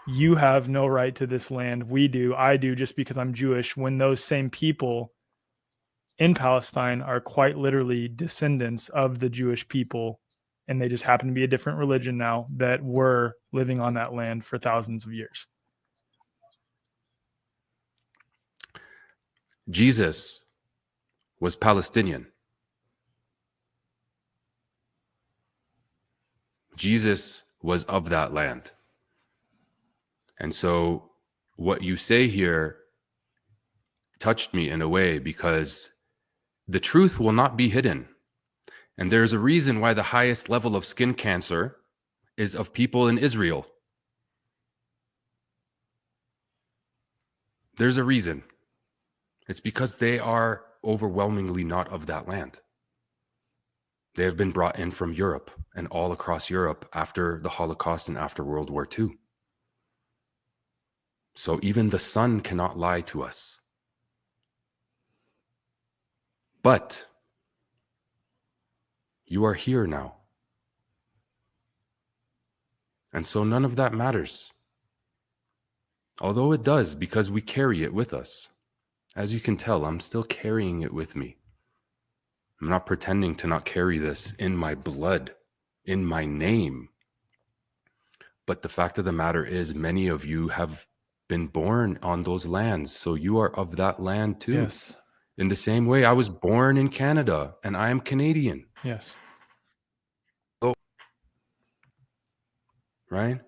you have no right to this land. We do. I do, just because I'm Jewish, when those same people in Palestine are quite literally descendants of the Jewish people, and they just happen to be a different religion now that were living on that land for thousands of years. Jesus was Palestinian. Jesus was of that land. And so what you say here touched me in a way, because the truth will not be hidden. And there's a reason why the highest level of skin cancer is of people in Israel. There's a reason. It's because they are overwhelmingly not of that land. They have been brought in from Europe and all across Europe after the Holocaust and after World War II. So even the sun cannot lie to us. But you are here now. And so none of that matters. Although it does, because we carry it with us. As you can tell, I'm still carrying it with me. I'm not pretending to not carry this in my blood, in my name. But the fact of the matter is, many of you have been born on those lands, so you are of that land too. Yes. In the same way, I was born in Canada, and I am Canadian. Yes. So, right?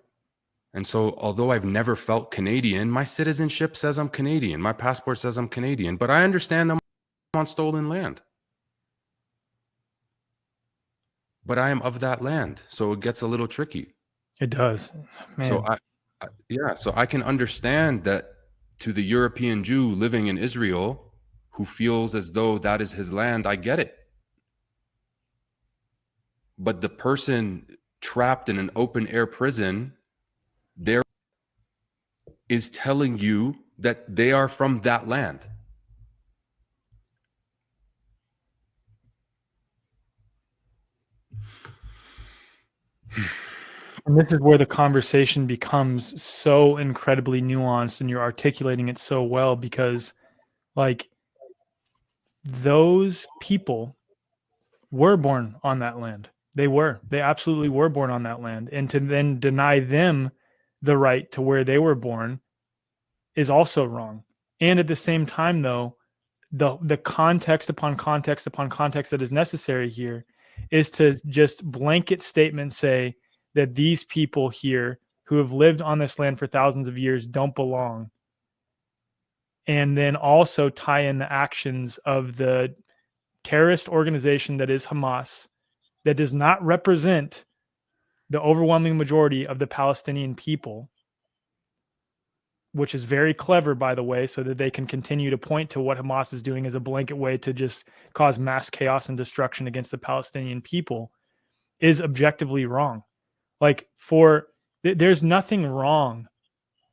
And so, although I've never felt Canadian, my citizenship says I'm Canadian. My passport says I'm Canadian, but I understand I'm on stolen land. But I am of that land, so it gets a little tricky. It does. Man. So so I can understand that to the European Jew living in Israel who feels as though that is his land, I get it. But the person trapped in an open air prison, there is telling you that they are from that land. And this is where the conversation becomes so incredibly nuanced, and you're articulating it so well, because like those people were born on that land. They absolutely were born on that land. And to then deny them the right to where they were born is also wrong. And at the same time, though, the context upon context upon context that is necessary here is to just blanket statement say that these people here who have lived on this land for thousands of years don't belong. And then also tie in the actions of the terrorist organization that is Hamas, that does not represent the overwhelming majority of the Palestinian people, which is very clever, by the way, so that they can continue to point to what Hamas is doing as a blanket way to just cause mass chaos and destruction against the Palestinian people, is objectively wrong. Like there's nothing wrong,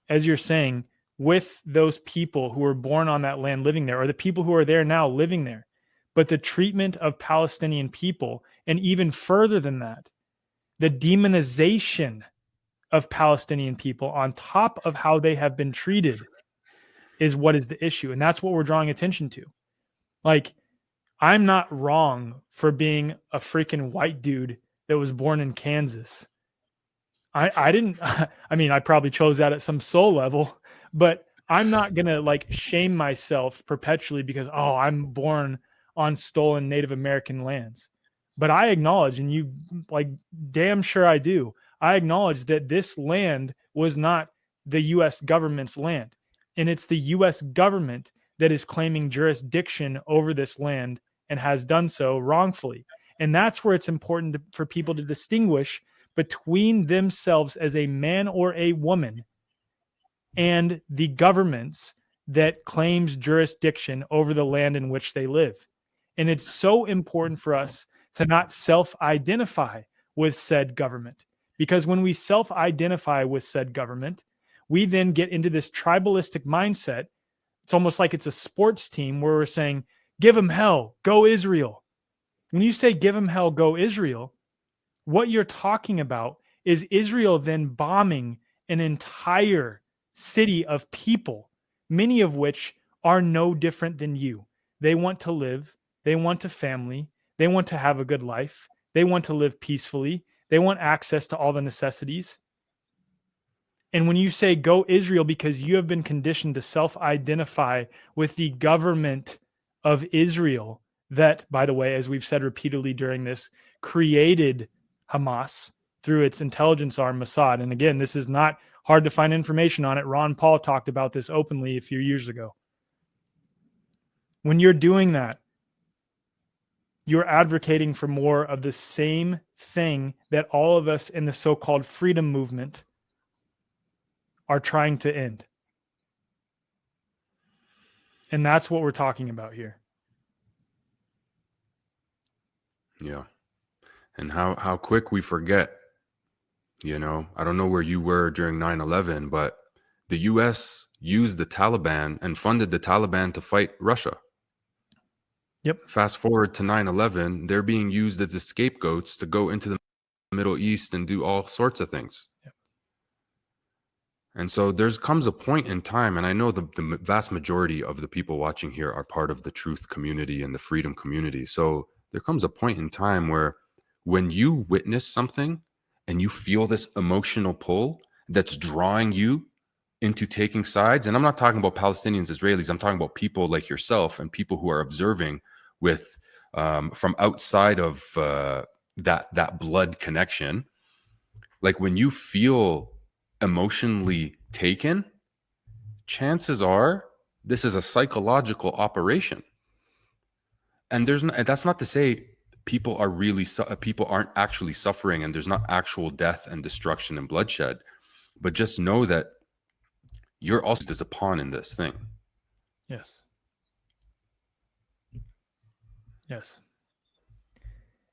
as you're saying, with those people who were born on that land living there, or the people who are there now living there. But the treatment of Palestinian people, and even further than that, the demonization of Palestinian people on top of how they have been treated is what is the issue. And that's what we're drawing attention to. Like, I'm not wrong for being a freaking white dude that was born in Kansas. I didn't, I mean, I probably chose that at some soul level, but I'm not going to like shame myself perpetually because, oh, I'm born on stolen Native American lands. But I acknowledge, and you like, damn sure I do. I acknowledge that this land was not the U.S. government's land. And it's the U.S. government that is claiming jurisdiction over this land and has done so wrongfully. And that's where it's important for people to distinguish between themselves as a man or a woman and the governments that claims jurisdiction over the land in which they live. And it's so important for us to not self-identify with said government, because when we self-identify with said government, we then get into this tribalistic mindset. It's almost like it's a sports team where we're saying, give them hell, go Israel. When you say give them hell, go Israel, what you're talking about is Israel then bombing an entire city of people, many of which are no different than you. They want to live. They want a family. They want to have a good life. They want to live peacefully. They want access to all the necessities. And when you say go Israel because you have been conditioned to self-identify with the government of Israel that, by the way, as we've said repeatedly during this, created Hamas through its intelligence arm, Mossad. And again, this is not hard to find information on it. Ron Paul talked about this openly a few years ago. When you're doing that, you're advocating for more of the same thing that all of us in the so-called freedom movement are trying to end. And that's what we're talking about here. Yeah. And how quick we forget, you know, I don't know where you were during 9/11, but the US used the Taliban and funded the Taliban to fight Russia. Yep. Fast forward to 9/11, they're being used as the scapegoats to go into the Middle East and do all sorts of things. Yep. And so there's comes a point in time, and I know the vast majority of the people watching here are part of the truth community and the freedom community. So there comes a point in time where when you witness something and you feel this emotional pull that's drawing you into taking sides, and I'm not talking about Palestinians, Israelis, I'm talking about people like yourself and people who are observing with from outside of that blood connection. Like when you feel emotionally taken, chances are this is a psychological operation. And that's not to say people aren't actually suffering and there's not actual death and destruction and bloodshed, but just know that you're also just a pawn in this thing. Yes. Yes.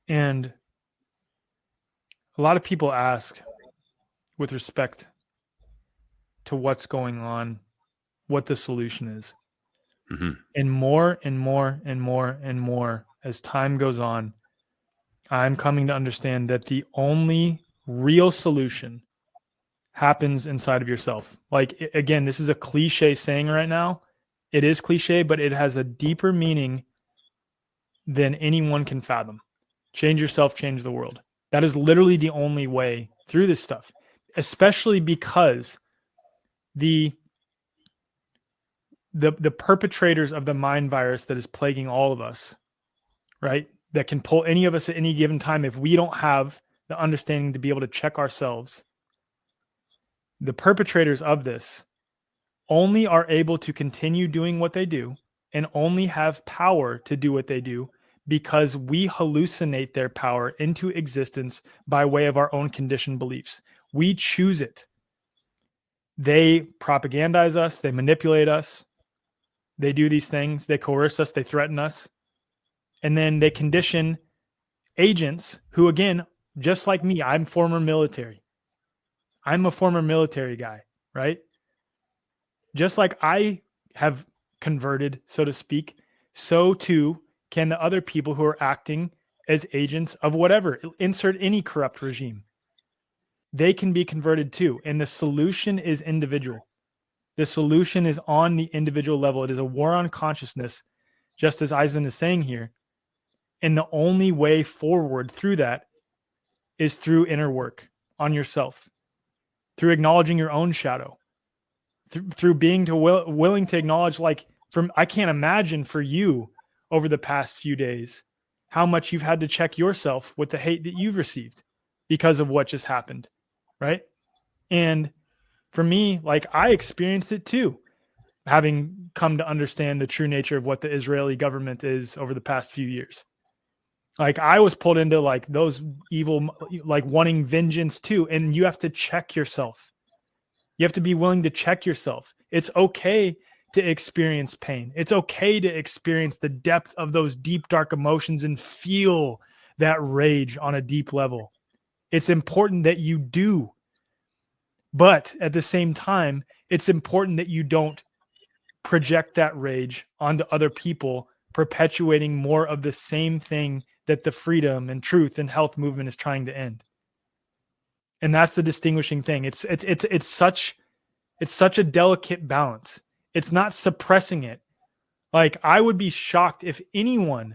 And a lot of people ask, with respect to what's going on, what the solution is. Mm-hmm. And more and more and more and more as time goes on, I'm coming to understand that the only real solution happens inside of yourself. Like, again, this is a cliche saying right now. It is cliche, but it has a deeper meaning than anyone can fathom. Change yourself, change the world. That is literally the only way through this stuff, especially because the perpetrators of the mind virus that is plaguing all of us, right? That can pull any of us at any given time if we don't have the understanding to be able to check ourselves. The perpetrators of this only are able to continue doing what they do and only have power to do what they do because we hallucinate their power into existence by way of our own conditioned beliefs. We choose it. They propagandize us. They manipulate us. They do these things. They coerce us. They threaten us. And then they condition agents who, again, just like me, I'm former military. I'm a former military guy, right? Just like I have converted, so to speak, so too can the other people who are acting as agents of whatever. Insert any corrupt regime. they can be converted too. And the solution is individual. The solution is on the individual level. It is a war on consciousness, just as Eisen is saying here. And the only way forward through that is through inner work on yourself, through acknowledging your own shadow, through being willing to acknowledge, like, I can't imagine for you over the past few days how much you've had to check yourself with the hate that you've received because of what just happened, right? And for me, like, I experienced it too, having come to understand the true nature of what the Israeli government is over the past few years. Like, I was pulled into like those evil, like wanting vengeance too. And you have to check yourself. You have to be willing to check yourself. It's okay to experience pain. It's okay to experience the depth of those deep, dark emotions and feel that rage on a deep level. It's important that you do. But at the same time, it's important that you don't project that rage onto other people, perpetuating more of the same thing that the freedom and truth and health movement is trying to end. And that's the distinguishing thing. It's such a delicate balance. It's not suppressing it. Like, I would be shocked if anyone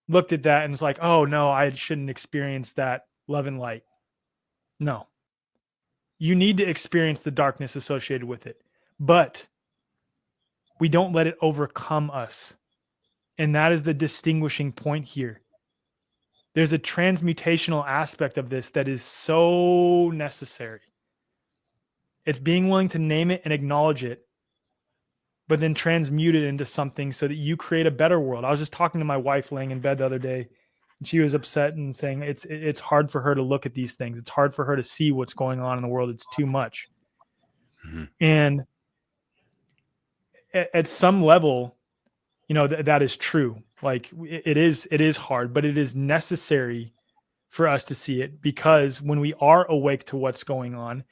looked at that and was like, oh no, I shouldn't experience that love and light. No. You need to experience the darkness associated with it, but we don't let it overcome us. And that is the distinguishing point here. There's a transmutational aspect of this that is so necessary. It's being willing to name it and acknowledge it, but then transmute it into something so that you create a better world. I was just talking to my wife laying in bed the other day, and she was upset and saying it's hard for her to look at these things. It's hard for her to see what's going on in the world. It's too much. Mm-hmm. And at some level, that is true. Like, it is hard, but it is necessary for us to see it, because when we are awake to what's going on,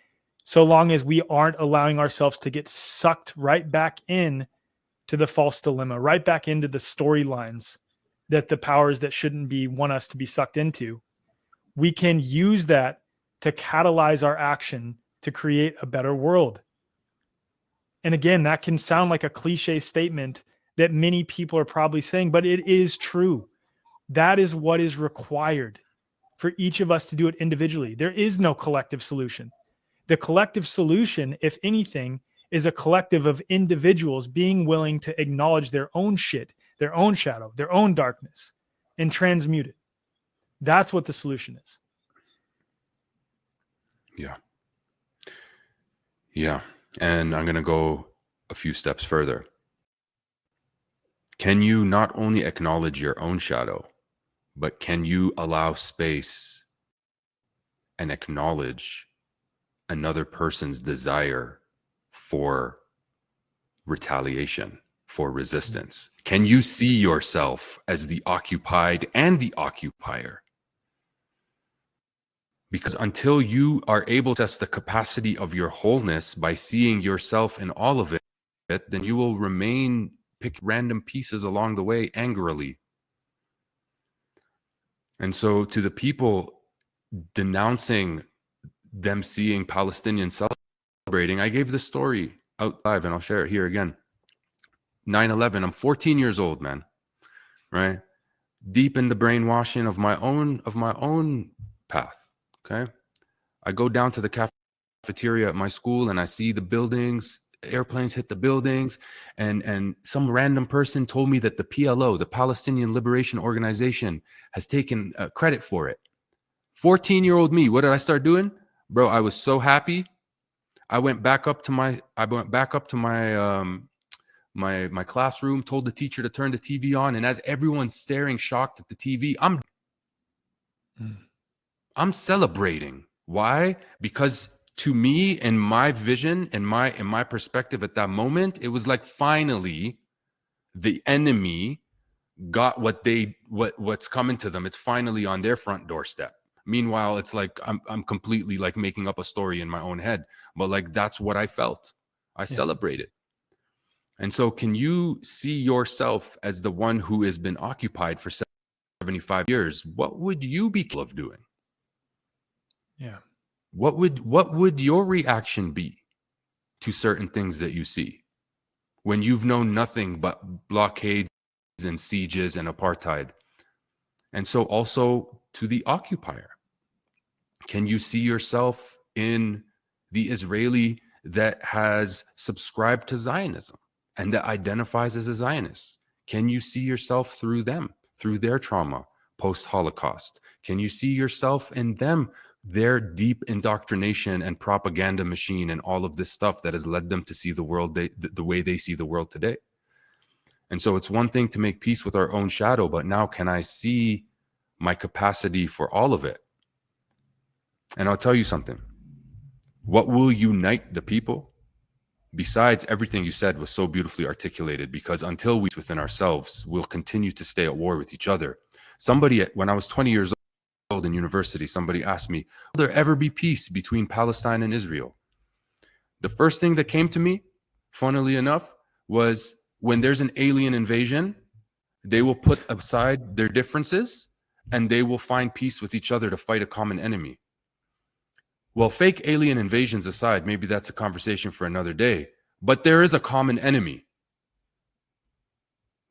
so long as we aren't allowing ourselves to get sucked right back in to the false dilemma, right back into the storylines that the powers that shouldn't be want us to be sucked into, we can use that to catalyze our action to create a better world. And again, that can sound like a cliche statement that many people are probably saying, but it is true. That is what is required for each of us to do it individually. There is no collective solution. The collective solution, if anything, is a collective of individuals being willing to acknowledge their own shit, their own shadow, their own darkness, and transmute it. That's what the solution is. Yeah. Yeah. And I'm going to go a few steps further. Can you not only acknowledge your own shadow, but can you allow space and acknowledge another person's desire for retaliation, for resistance? Can you see yourself as the occupied and the occupier? Because until you are able to assess the capacity of your wholeness by seeing yourself in all of it, then you will remain pick random pieces along the way angrily. And so to the people denouncing them seeing Palestinians celebrating, I gave this story out live and I'll share it here again. 9/11, I'm 14 years old, man, right? Deep in the brainwashing of my own path, okay? I go down to the cafeteria at my school and I see the buildings, airplanes hit the buildings, and some random person told me that the PLO, the Palestinian Liberation Organization, has taken credit for it. 14-year-old me, what did I start doing? Bro, I was so happy. I went back up to my my classroom, told the teacher to turn the TV on, and as everyone's staring shocked at the TV, I'm celebrating. Why? Because to me, in my vision, in my perspective at that moment, it was like finally the enemy got what's coming to them. It's finally on their front doorstep. Meanwhile, it's like I'm completely like making up a story in my own head, but like that's what I felt. I celebrated. And so can you see yourself as the one who has been occupied for 75 years? What would you be capable of doing? Yeah. what would your reaction be to certain things that you see when you've known nothing but blockades and sieges and apartheid? And so also to the occupier, can you see yourself in the Israeli that has subscribed to Zionism and that identifies as a Zionist? Can you see yourself through them, through their trauma post-Holocaust? Can you see yourself in them, their deep indoctrination and propaganda machine and all of this stuff that has led them to see the world the way they see the world today? And so it's one thing to make peace with our own shadow, but now can I see my capacity for all of it? And I'll tell you something. What will unite the people? Besides everything you said was so beautifully articulated, because until we within ourselves, we'll continue to stay at war with each other. When I was 20 years old in university, somebody asked me, will there ever be peace between Palestine and Israel? The first thing that came to me, funnily enough, was when there's an alien invasion, they will put aside their differences and they will find peace with each other to fight a common enemy. Well, fake alien invasions aside, maybe that's a conversation for another day, but there is a common enemy.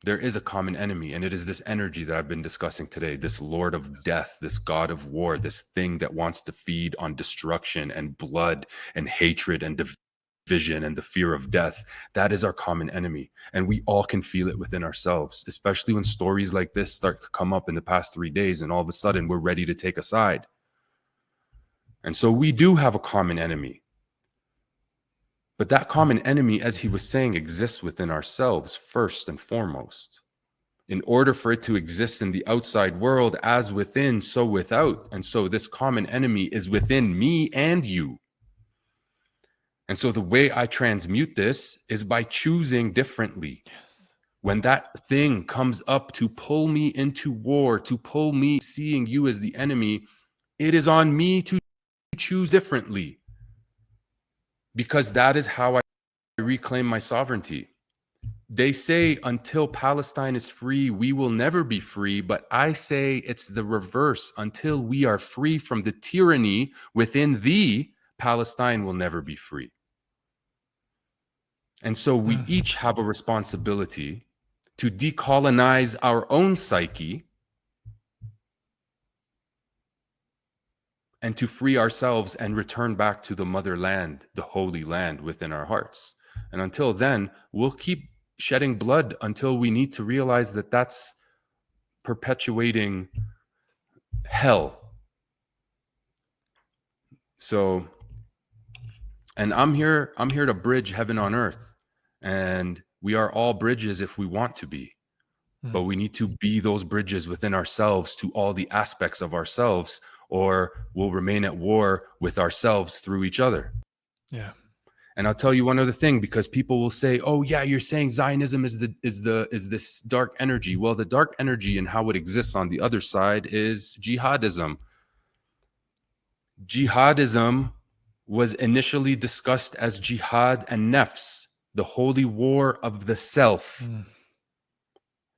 There is a common enemy, and it is this energy that I've been discussing today, this Lord of Death, this God of War, this thing that wants to feed on destruction and blood and hatred and division and the fear of death. That is our common enemy, and we all can feel it within ourselves, especially when stories like this start to come up in the past 3 days, and all of a sudden we're ready to take a side. And so we do have a common enemy. But that common enemy, as he was saying, exists within ourselves first and foremost. In order for it to exist in the outside world, as within, so without. And so this common enemy is within me and you. And so the way I transmute this is by choosing differently. Yes. When that thing comes up to pull me into war, to pull me seeing you as the enemy, it is on me to choose differently, because that is how I reclaim my sovereignty. They say until Palestine is free, we will never be free, but I say it's the reverse. Until we are free from the tyranny within thee, Palestine will never be free. And so we each have a responsibility to decolonize our own psyche and to free ourselves and return back to the motherland, the holy land within our hearts. And until then, we'll keep shedding blood until we need to realize that that's perpetuating hell. So, and I'm here to bridge heaven on earth. And we are all bridges if we want to be. But we need to be those bridges within ourselves to all the aspects of ourselves, or we'll remain at war with ourselves through each other. Yeah. And I'll tell you one other thing, because people will say, "Oh yeah, you're saying Zionism is this dark energy." Well, the dark energy and how it exists on the other side is jihadism. Jihadism was initially discussed as jihad and nafs, the holy war of the self.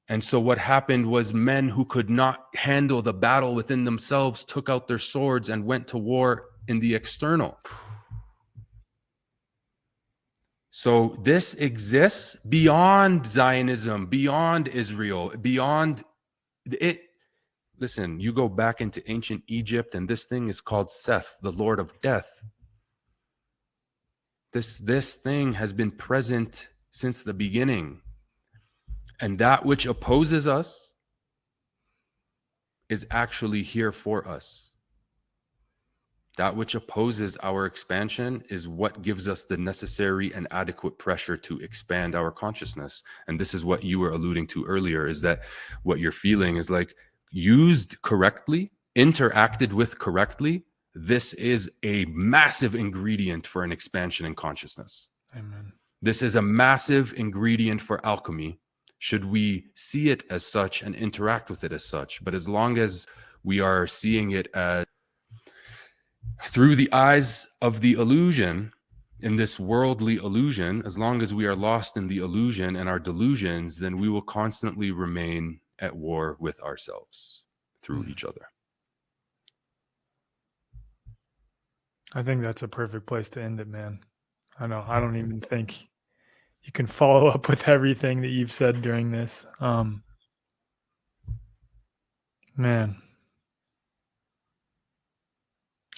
And so what happened was men who could not handle the battle within themselves took out their swords and went to war in the external. So this exists beyond Zionism, beyond Israel, beyond it. Listen, you go back into ancient Egypt and this thing is called Seth, the Lord of Death. This thing has been present since the beginning. And that which opposes us is actually here for us. That which opposes our expansion is what gives us the necessary and adequate pressure to expand our consciousness. And this is what you were alluding to earlier, is that what you're feeling is like, used correctly, interacted with correctly, this is a massive ingredient for an expansion in consciousness. Amen. This is a massive ingredient for alchemy, should we see it as such and interact with it as such. But as long as we are seeing it as through the eyes of the illusion, in this worldly illusion, as long as we are lost in the illusion and our delusions, then we will constantly remain at war with ourselves through each other. I think that's a perfect place to end it, man. I know. I don't even think you can follow up with everything that you've said during this. Man,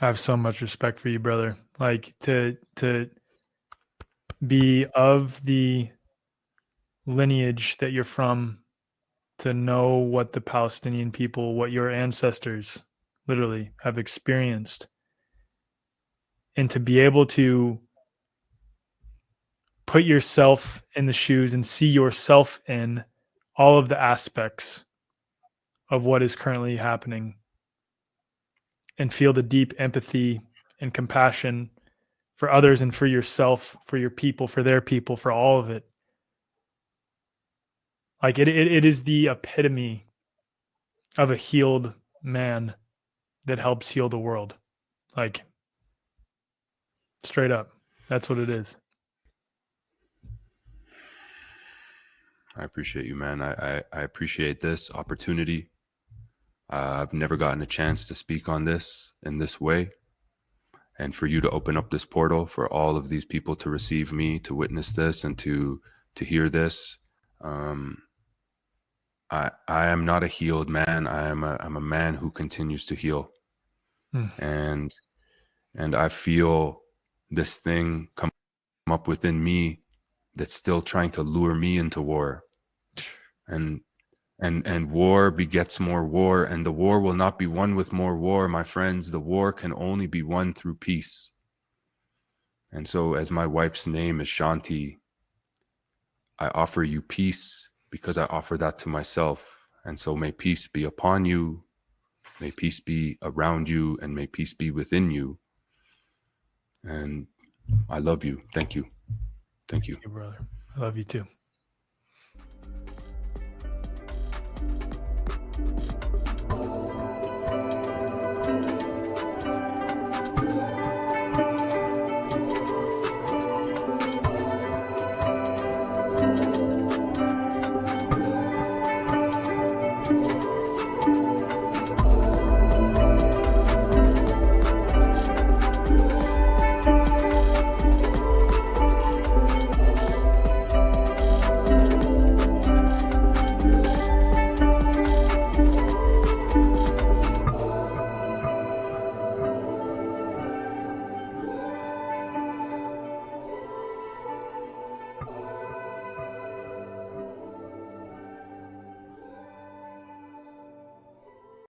I have so much respect for you, brother. Like to be of the lineage that you're from, to know what the Palestinian people, what your ancestors literally have experienced, and to be able to put yourself in the shoes and see yourself in all of the aspects of what is currently happening and feel the deep empathy and compassion for others and for yourself, for your people, for their people, for all of it. Like it is the epitome of a healed man that helps heal the world. Like straight up. That's what it is. I appreciate you, man. I appreciate this opportunity. I've never gotten a chance to speak on this in this way. And for you to open up this portal for all of these people to receive me, to witness this, and to hear this. I am not a healed man. I'm a man who continues to heal. And I feel this thing come up within me that's still trying to lure me into war. And war begets more war, and the war will not be won with more war, my friends. The war can only be won through peace. And so, as my wife's name is Shanti, I offer you peace because I offer that to myself. And so may peace be upon you, may peace be around you, and may peace be within you. And I love you. Thank you. Thank you. Thank you, brother. I love you too.